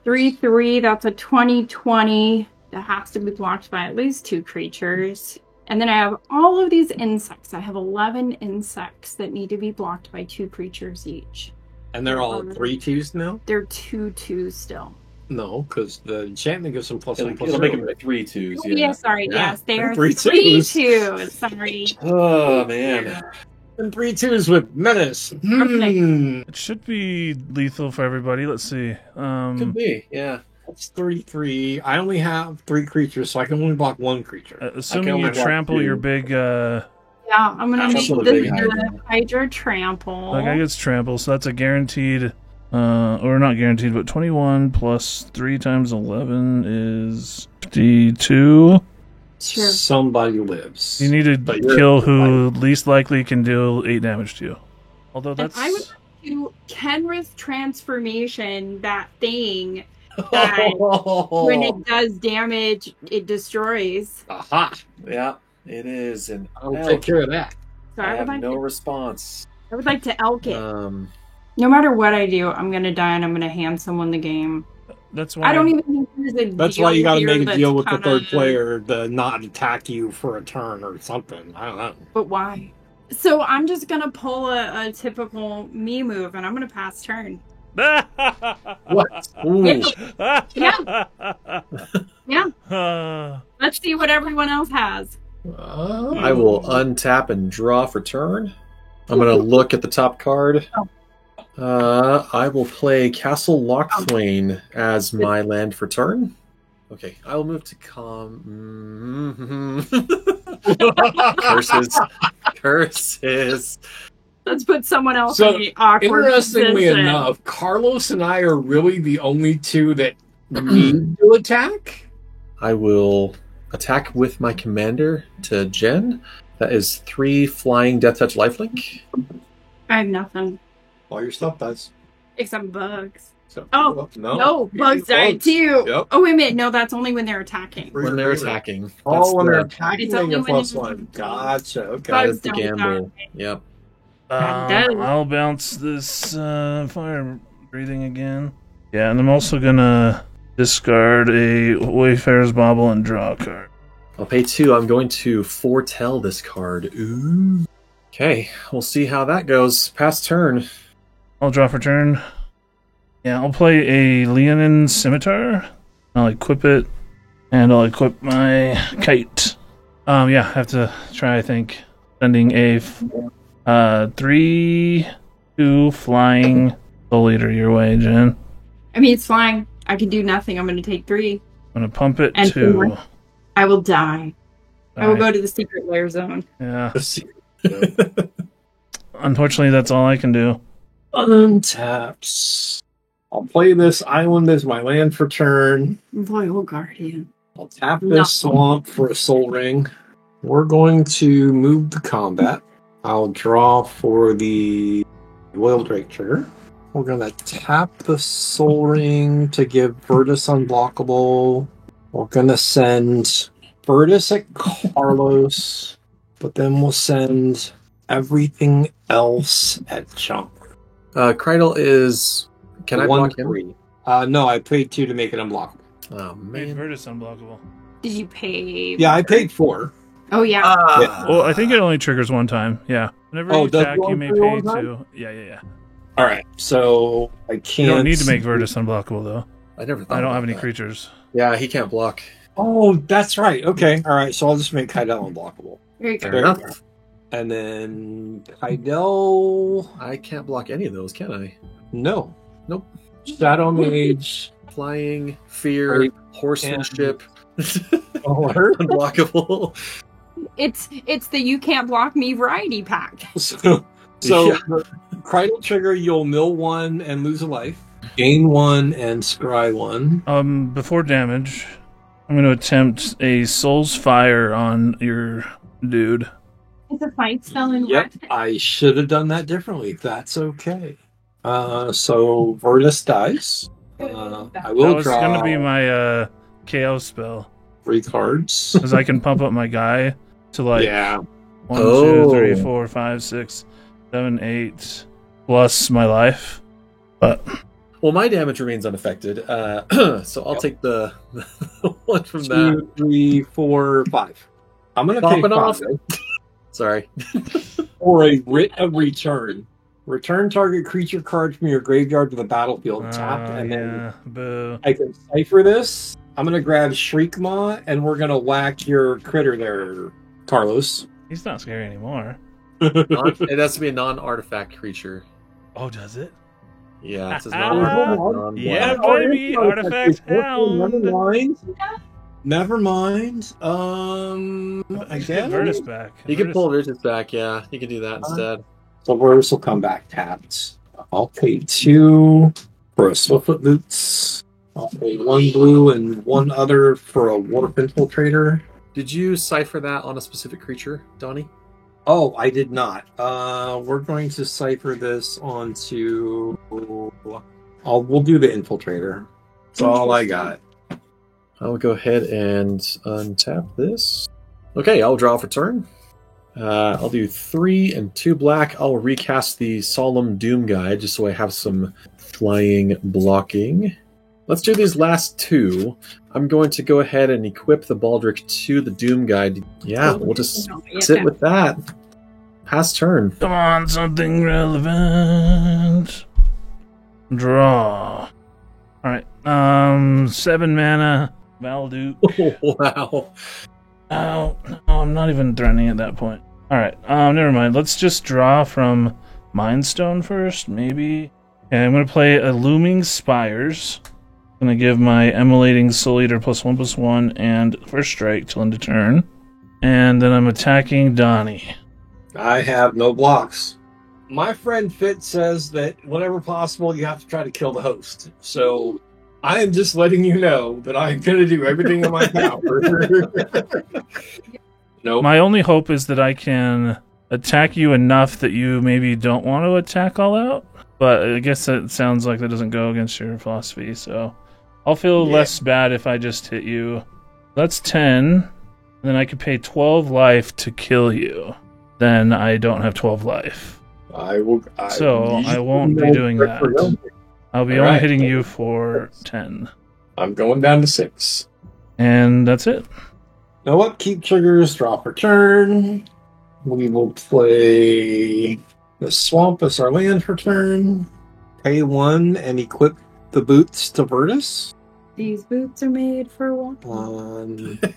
[SPEAKER 3] 3/3. That's a 20/20. That has to be blocked by at least 2 creatures. And then I have all of these insects. I have 11 insects that need to be blocked by 2 creatures each.
[SPEAKER 4] And they're all 3/2s now?
[SPEAKER 3] They're 2/2 still.
[SPEAKER 4] No, because the enchantment gives them plus one plus
[SPEAKER 5] It'll make
[SPEAKER 4] zero.
[SPEAKER 5] them 3/2s.
[SPEAKER 3] Oh, yeah, sorry.
[SPEAKER 4] Yeah.
[SPEAKER 3] Yes, they are
[SPEAKER 4] Three
[SPEAKER 3] 3-2.
[SPEAKER 4] twos.
[SPEAKER 3] Sorry.
[SPEAKER 5] Oh man.
[SPEAKER 4] And 3/2s with menace.
[SPEAKER 1] It should be lethal for everybody. Let's see.
[SPEAKER 5] Could be. Yeah.
[SPEAKER 4] That's 3/3. I only have 3 creatures, so I can only block 1 creature.
[SPEAKER 1] Assuming
[SPEAKER 5] only
[SPEAKER 1] you
[SPEAKER 5] block
[SPEAKER 1] trample
[SPEAKER 5] 2.
[SPEAKER 1] your big.
[SPEAKER 3] Yeah, I'm going to make
[SPEAKER 5] Trample the
[SPEAKER 3] this
[SPEAKER 5] big
[SPEAKER 3] the Hydra Trample.
[SPEAKER 1] Like I gets trample, so that's a guaranteed. Or not guaranteed, but 21 plus 3 times 11 is 52.
[SPEAKER 3] Sure.
[SPEAKER 4] Somebody lives.
[SPEAKER 1] You need to
[SPEAKER 4] But you're-
[SPEAKER 1] kill who least likely can deal 8 damage to you. Although
[SPEAKER 3] And
[SPEAKER 1] that's.
[SPEAKER 3] I would do Kenrith Transformation, that thing that when it does damage, it destroys.
[SPEAKER 4] Aha!
[SPEAKER 5] Yeah, it is. And
[SPEAKER 4] I'll take care of that.
[SPEAKER 3] So
[SPEAKER 5] I
[SPEAKER 3] I would
[SPEAKER 5] have
[SPEAKER 3] like
[SPEAKER 5] no
[SPEAKER 3] to,
[SPEAKER 5] response.
[SPEAKER 3] I would like to elk it.
[SPEAKER 4] Uh,
[SPEAKER 3] No matter what I do, I'm gonna die and I'm gonna hand someone the game.
[SPEAKER 1] That's why
[SPEAKER 3] I don't even think there's a
[SPEAKER 4] That's
[SPEAKER 3] deal
[SPEAKER 4] why you got to
[SPEAKER 3] here
[SPEAKER 4] make a
[SPEAKER 3] that's
[SPEAKER 4] deal with the
[SPEAKER 3] kinda-
[SPEAKER 4] third player to not attack you for a turn or something. I don't know.
[SPEAKER 3] But why? So I'm just gonna pull a typical me move and I'm gonna pass turn.
[SPEAKER 5] What? Ooh.
[SPEAKER 3] Yeah. Let's see what everyone else has.
[SPEAKER 5] I will untap and draw for turn. I'm going to look at the top card. I will play Castle Lochthwain as my land for turn. Okay, I will move to Curses. Curses.
[SPEAKER 3] Let's put someone else
[SPEAKER 4] So,
[SPEAKER 3] in the awkward
[SPEAKER 4] Interestingly
[SPEAKER 3] position.
[SPEAKER 4] enough, Carlos and I are really the only two that need to attack.
[SPEAKER 5] I will attack with my commander to Jen. That is 3 flying Death Touch lifelink.
[SPEAKER 3] I have nothing
[SPEAKER 4] All your stuff does.
[SPEAKER 3] except bugs.
[SPEAKER 4] So,
[SPEAKER 3] Oh,
[SPEAKER 4] no.
[SPEAKER 3] No, bugs died too.
[SPEAKER 4] Yep.
[SPEAKER 3] Oh wait a minute, no, that's only when they're attacking.
[SPEAKER 5] When they're attacking.
[SPEAKER 4] Oh, when they're
[SPEAKER 5] the,
[SPEAKER 4] attacking,
[SPEAKER 3] It's
[SPEAKER 4] they
[SPEAKER 3] only
[SPEAKER 4] get
[SPEAKER 3] when
[SPEAKER 4] plus
[SPEAKER 3] you-
[SPEAKER 4] 1. Gotcha. Okay.
[SPEAKER 5] that
[SPEAKER 3] Bugs
[SPEAKER 5] is the
[SPEAKER 3] don't
[SPEAKER 5] gamble.
[SPEAKER 3] die.
[SPEAKER 5] Yep.
[SPEAKER 1] I'll bounce this fire breathing again. Yeah, and I'm also gonna discard a Wayfarer's Bauble and draw a card.
[SPEAKER 5] I'll pay 2. I'm going to foretell this card. Ooh. Okay, we'll see how that goes. Pass turn.
[SPEAKER 1] I'll draw for turn. Yeah, I'll play a Leonin Scimitar. I'll equip it, and I'll equip my kite. Yeah, I have to try, I think, sending a 3/2 flying Soul Eater your way, Jen.
[SPEAKER 3] I mean, it's flying. I can do nothing. I'm going to take 3.
[SPEAKER 1] I'm gonna pump it
[SPEAKER 3] And
[SPEAKER 1] to.
[SPEAKER 3] 4. I will die. I will
[SPEAKER 1] Alright,
[SPEAKER 3] go to the secret lair zone.
[SPEAKER 1] Yeah. Unfortunately, that's all I can do.
[SPEAKER 4] Untaps. I'll play this island as my land for turn.
[SPEAKER 3] Royal Guardian.
[SPEAKER 4] I'll tap this
[SPEAKER 3] No.
[SPEAKER 4] swamp for a soul ring. We're going to move the combat. I'll draw for the Royal Drake trigger. We're going to tap the soul ring to give Virtus unblockable. We're going to send Virtus at Carlos, but then we'll send everything else at Chunk.
[SPEAKER 5] Kreidel is... Can I block him?
[SPEAKER 4] 1/3. No, I paid 2 to make it unblockable.
[SPEAKER 5] Oh,
[SPEAKER 1] Made
[SPEAKER 5] man.
[SPEAKER 1] Virtus unblockable.
[SPEAKER 3] Did you pay?
[SPEAKER 4] Yeah, I paid 4.
[SPEAKER 3] Oh, yeah.
[SPEAKER 1] Well, I think it only triggers one time. Yeah. Whenever
[SPEAKER 4] Oh,
[SPEAKER 1] you
[SPEAKER 4] does
[SPEAKER 1] attack,
[SPEAKER 4] it
[SPEAKER 1] you
[SPEAKER 4] only
[SPEAKER 1] may
[SPEAKER 4] trigger
[SPEAKER 1] pay
[SPEAKER 4] one time?
[SPEAKER 1] 2. Yeah.
[SPEAKER 4] All right, so I can't.
[SPEAKER 1] You don't need to make Virtus unblockable, though.
[SPEAKER 5] I never thought
[SPEAKER 1] I don't
[SPEAKER 5] about
[SPEAKER 1] have any
[SPEAKER 5] that.
[SPEAKER 1] creatures.
[SPEAKER 5] Yeah, he can't block.
[SPEAKER 4] Oh, that's right. Okay, all right. So I'll just make Kydel unblockable,
[SPEAKER 3] Very
[SPEAKER 5] Fair
[SPEAKER 3] good.
[SPEAKER 5] enough.
[SPEAKER 4] and then Kydel.
[SPEAKER 5] I can't block any of those, can I?
[SPEAKER 4] No.
[SPEAKER 5] Nope.
[SPEAKER 4] Shadow Mage.
[SPEAKER 5] Flying, fear,
[SPEAKER 4] Right.
[SPEAKER 5] horsemanship,
[SPEAKER 4] Alert.
[SPEAKER 5] unblockable.
[SPEAKER 3] It's the you can't block me variety pack.
[SPEAKER 4] So
[SPEAKER 5] Yeah.
[SPEAKER 4] the Kydel trigger, you'll mill 1 and lose a life. Gain 1 and scry 1.
[SPEAKER 1] Before damage, I'm going to attempt a Soul's Fire on your dude.
[SPEAKER 3] It's a fight spell in
[SPEAKER 4] Yep,
[SPEAKER 3] what?
[SPEAKER 4] I should have done that differently. That's okay. So Virtus dies. I
[SPEAKER 1] That
[SPEAKER 4] will
[SPEAKER 1] was
[SPEAKER 4] draw
[SPEAKER 1] going to be my KO spell.
[SPEAKER 4] 3 cards.
[SPEAKER 1] Because I can pump up my guy to like
[SPEAKER 4] Yeah.
[SPEAKER 1] 1,
[SPEAKER 5] Oh.
[SPEAKER 1] 2, 3, 4, 5, 6, 7, 8, plus my life. But
[SPEAKER 5] Well, my damage remains unaffected, so I'll take the one from that.
[SPEAKER 4] 2, 3, 4, 5. I'm gonna
[SPEAKER 5] Pop
[SPEAKER 4] take
[SPEAKER 5] it off.
[SPEAKER 4] 5
[SPEAKER 5] Sorry.
[SPEAKER 4] for a writ of return. Return target creature card from your graveyard to the battlefield tapped, and then
[SPEAKER 1] boo.
[SPEAKER 4] I can cipher this. I'm gonna grab Shriekmaw, and we're gonna whack your critter there, Carlos.
[SPEAKER 1] He's not scary anymore.
[SPEAKER 5] It has to be a non-artifact creature.
[SPEAKER 1] Oh, does it?
[SPEAKER 5] Yeah, it says
[SPEAKER 1] non-artifact. Yeah, baby, artifact hell.
[SPEAKER 4] Never mind.
[SPEAKER 1] I
[SPEAKER 4] Again,
[SPEAKER 1] get Virtus back.
[SPEAKER 5] You can pull Virtus back, yeah. You can do that instead.
[SPEAKER 4] So Virtus will come back tapped. I'll pay 2 for a Swiftfoot Boots. I'll pay 1 blue and 1 other for a Warp Infiltrator.
[SPEAKER 5] Did you cipher that on a specific creature, Donnie?
[SPEAKER 4] Oh, I did not. We're going to cipher this onto... we'll do the Infiltrator. That's all I got.
[SPEAKER 5] I'll go ahead and untap this. Okay, I'll draw for turn. I'll do 3 and 2 black. I'll recast the Solemn Doom Guide just so I have some flying blocking. Let's do these last 2. I'm going to go ahead and equip the Baldric to the Doom Guide. Yeah, we'll just sit with that. Pass turn.
[SPEAKER 1] Come on, something relevant. Draw. Alright, 7 mana. Valduke.
[SPEAKER 5] Oh, wow.
[SPEAKER 1] Oh, no, I'm not even threatening at that point. Alright, never mind. Let's just draw from Mindstone first, maybe. Okay, I'm going to play a Looming Spires. I'm going to give my Emulating Soul Eater +1/+1 and first strike till end of turn. And then I'm attacking Donnie.
[SPEAKER 4] I have no blocks. My friend Fitz says that whenever possible, you have to try to kill the host. So I am just letting you know that I'm going to do everything in my power. Nope.
[SPEAKER 1] My only hope is that I can attack you enough that you maybe don't want to attack all out. But I guess that sounds like that doesn't go against your philosophy. So I'll feel less bad if I just hit you. That's 10. Then I could pay 12 life to kill you. Then I don't have 12 life. I won't be doing that. I'll be only hitting you for 10.
[SPEAKER 4] I'm going down to 6.
[SPEAKER 1] And that's it.
[SPEAKER 4] Know what? Keep triggers, draw for turn. We will play the Swamp as our land for turn. Pay 1 and equip the boots to Virtus.
[SPEAKER 3] These boots are made for walkable.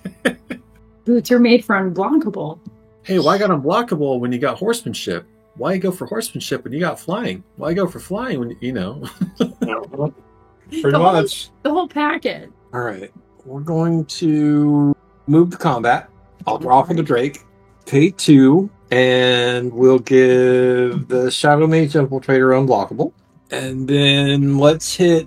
[SPEAKER 3] Boots are made for unblockable.
[SPEAKER 5] Hey, why got unblockable when you got horsemanship? Why go for horsemanship when you got flying? Why go for flying when you know?
[SPEAKER 4] Pretty much.
[SPEAKER 3] The whole packet.
[SPEAKER 4] All right. We're going to move to combat. I'll draw for the Drake. Pay 2. And we'll give the Shadow Mage Infiltrator unblockable. And then let's hit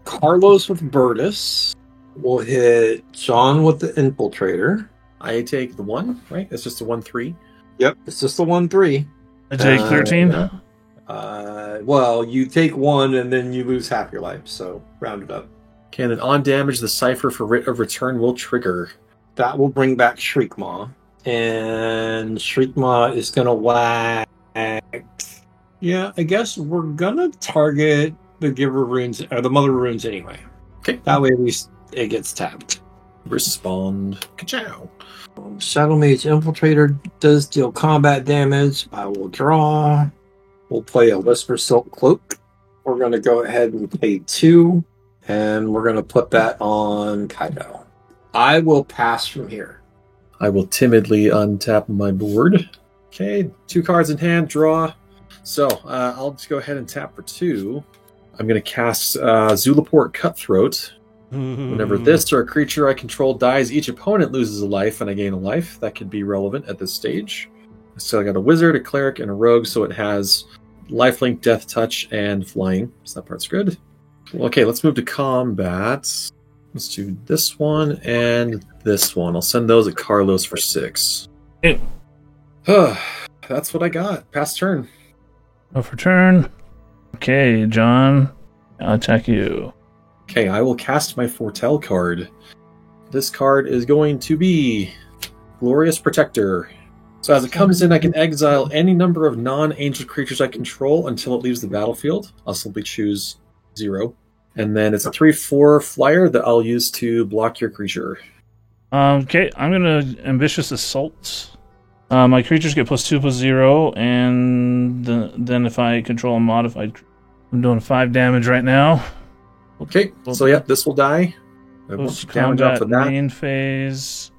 [SPEAKER 4] Carlos with Virtus. We'll hit John with the Infiltrator.
[SPEAKER 5] I take the 1, right? It's just a 1/3.
[SPEAKER 4] Yep, it's just a 1/3.
[SPEAKER 1] I take 13.
[SPEAKER 4] Well, you take 1 and then you lose half your life, so round it up.
[SPEAKER 5] Okay, and then on damage, the Cipher for Writ of Return will trigger.
[SPEAKER 4] That will bring back Shriekmaw. And Shriekmaw is going to whack. Yeah, I guess we're going to target the Giver Runes, or the Mother Runes anyway.
[SPEAKER 5] Okay.
[SPEAKER 4] That way at least it gets tapped.
[SPEAKER 5] Respond. Ka-chow.
[SPEAKER 4] Shadow Mage Infiltrator does deal combat damage. I will draw. We'll play a Whisper Silk Cloak. We're going to go ahead and pay 2. And we're going to put that on Kaido. I will pass from here.
[SPEAKER 5] I will timidly untap my board. Okay, 2 cards in hand, draw. So, I'll just go ahead and tap for 2. I'm going to cast Zulaport Cutthroat. Whenever this or a creature I control dies, each opponent loses a life and I gain a life. That could be relevant at this stage. So I got a Wizard, a Cleric, and a Rogue, so it has Lifelink, Death Touch, and Flying. So that part's good. Okay, let's move to combat. Let's do this one and this one. I'll send those at Carlos for 6.
[SPEAKER 1] Hey.
[SPEAKER 5] That's what I got. Pass turn.
[SPEAKER 1] Go for turn. Okay, John. I'll attack you.
[SPEAKER 5] Okay, I will cast my Foretell card. This card is going to be Glorious Protector. So as it comes in, I can exile any number of non-angel creatures I control until it leaves the battlefield. I'll simply choose 0. And then it's a 3/4 flyer that I'll use to block your creature.
[SPEAKER 1] Okay, I'm going to Ambitious Assault. My creatures get +2/+0, and then if I control a modified, I'm doing 5 damage right now.
[SPEAKER 5] Okay, so yeah, this will die.
[SPEAKER 1] Post
[SPEAKER 5] Damage off
[SPEAKER 1] combat
[SPEAKER 5] of that.
[SPEAKER 1] main phase.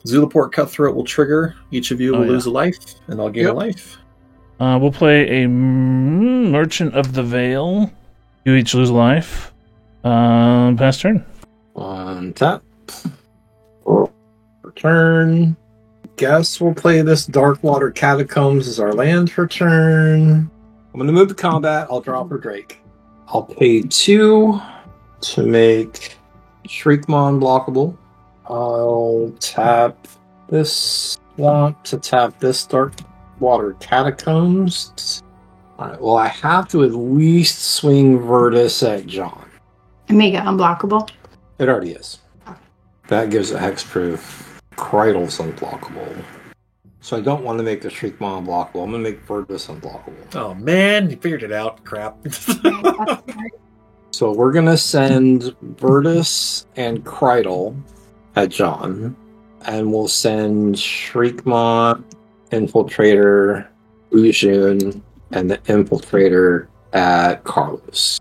[SPEAKER 5] Zulaport Cutthroat will trigger. Each of you will
[SPEAKER 1] yeah.
[SPEAKER 5] lose a life, and I'll gain a life.
[SPEAKER 1] We'll play a Merchant of the Veil. You each lose a life. Pass turn.
[SPEAKER 4] On tap. Return. Guess we'll play this Darkwater Catacombs as our land for turn. I'm going to move to combat. I'll draw for Drake. I'll pay 2 to make Shriekmaw unblockable. I'll tap this swamp to tap this Darkwater Catacombs. Alright, well, I have to at least swing Virtus at John.
[SPEAKER 3] And make it unblockable.
[SPEAKER 4] It already is. That gives it hexproof. Cridle's unblockable. So I don't want to make the Shriekmaw unblockable. I'm going to make Virtus unblockable.
[SPEAKER 5] Oh man, you figured it out. Crap.
[SPEAKER 4] So we're going to send Virtus and Cridle at John. And we'll send Shriekmaw, Infiltrator, Ujun, and the Infiltrator at Carlos.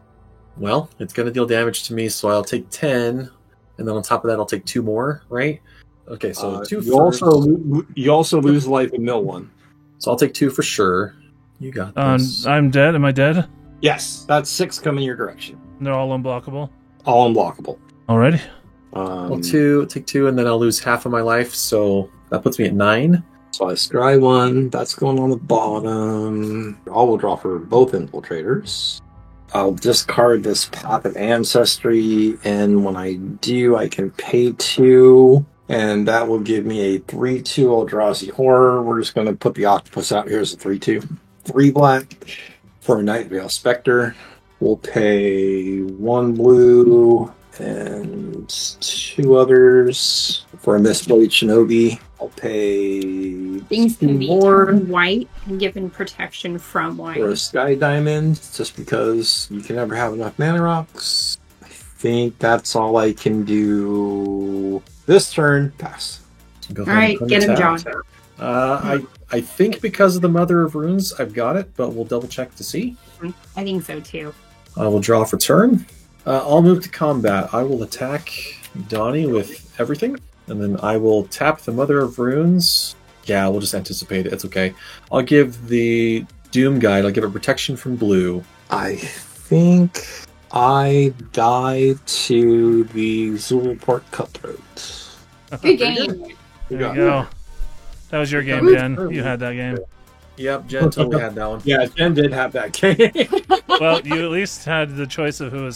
[SPEAKER 5] Well, it's going to deal damage to me, so I'll take 10, and then on top of that, I'll take 2 more, right? Okay, so 2 first.
[SPEAKER 4] You also lose life in Mill 1.
[SPEAKER 5] So I'll take 2 for sure. You got this.
[SPEAKER 1] I'm dead. Am I dead?
[SPEAKER 4] Yes, that's 6 coming your direction.
[SPEAKER 1] They're all unblockable.
[SPEAKER 4] All unblockable.
[SPEAKER 1] Alrighty.
[SPEAKER 5] Well, take 2, and then I'll lose half of my life, so that puts me at 9.
[SPEAKER 4] So I scry 1. That's going on the bottom. I will draw for both Infiltrators. I'll discard this Path of Ancestry, and when I do, I can pay 2, and that will give me a 3/2 Eldrazi Horror. We're just going to put the Octopus out here as a 3/2. 3 black for a Nightvale Spectre. We'll pay 1 blue and 2 others for a Mistblade Shinobi. I'll pay
[SPEAKER 3] Things
[SPEAKER 4] 2
[SPEAKER 3] can be
[SPEAKER 4] more.
[SPEAKER 3] turned white and given protection from white.
[SPEAKER 4] Or a Sky Diamond, just because you can never have enough mana rocks. I think that's all I can do this turn. Pass.
[SPEAKER 5] Go
[SPEAKER 3] All right, get him, John.
[SPEAKER 5] I think because of the Mother of Runes, I've got it, but we'll double check to see.
[SPEAKER 3] I think so too.
[SPEAKER 5] I will draw for turn. I'll move to combat. I will attack Donnie with everything, and then I will tap the Mother of Runes. Yeah, we'll just anticipate it. It's okay. I'll give the Doom Guide, I'll give it protection from blue.
[SPEAKER 4] I think I die to the Zulaport Cutthroat.
[SPEAKER 3] Good game.
[SPEAKER 1] There you go. That was your game, Jen. You had that game.
[SPEAKER 5] Yep, Jen totally had that one.
[SPEAKER 4] Yeah, Jen did have that game.
[SPEAKER 1] Well, you at least had the choice of who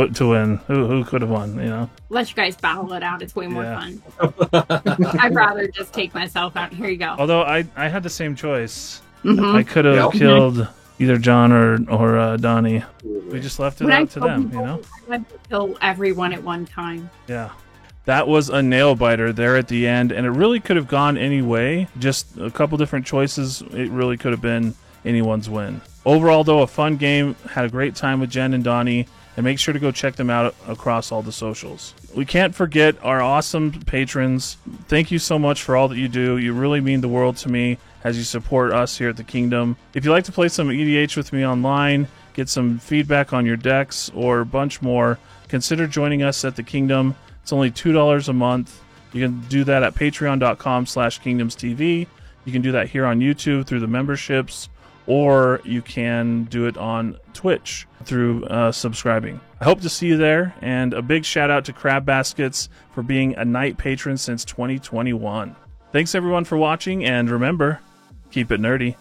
[SPEAKER 1] to win, who could have won. You know.
[SPEAKER 3] Let you guys battle it out. It's way more
[SPEAKER 1] Yeah.
[SPEAKER 3] fun. I'd rather just take myself out. Here you go.
[SPEAKER 1] Although I had the same choice.
[SPEAKER 3] Mhm.
[SPEAKER 1] I could have
[SPEAKER 5] Yeah.
[SPEAKER 1] killed either John or Donnie. We just left it
[SPEAKER 3] When I
[SPEAKER 1] up to
[SPEAKER 3] kill
[SPEAKER 1] them,
[SPEAKER 3] people,
[SPEAKER 1] you know?
[SPEAKER 3] I like to kill everyone at one time.
[SPEAKER 1] Yeah. That was a nail biter there at the end, and it really could have gone any way. Just a couple different choices. It really could have been anyone's win. Overall, though, a fun game. Had a great time with Jen and Donnie, and make sure to go check them out across all the socials. We can't forget our awesome patrons. Thank you so much for all that you do. You really mean the world to me as you support us here at the Kingdom. If you'd like to play some EDH with me online, get some feedback on your decks, or a bunch more, consider joining us at the Kingdom. It's only $2 a month. You can do that at patreon.com/kingdomstv. You can do that here on YouTube through the memberships, or you can do it on Twitch through subscribing. I hope to see you there, and a big shout out to Crab Baskets for being a night patron since 2021. Thanks everyone for watching, and remember, keep it nerdy.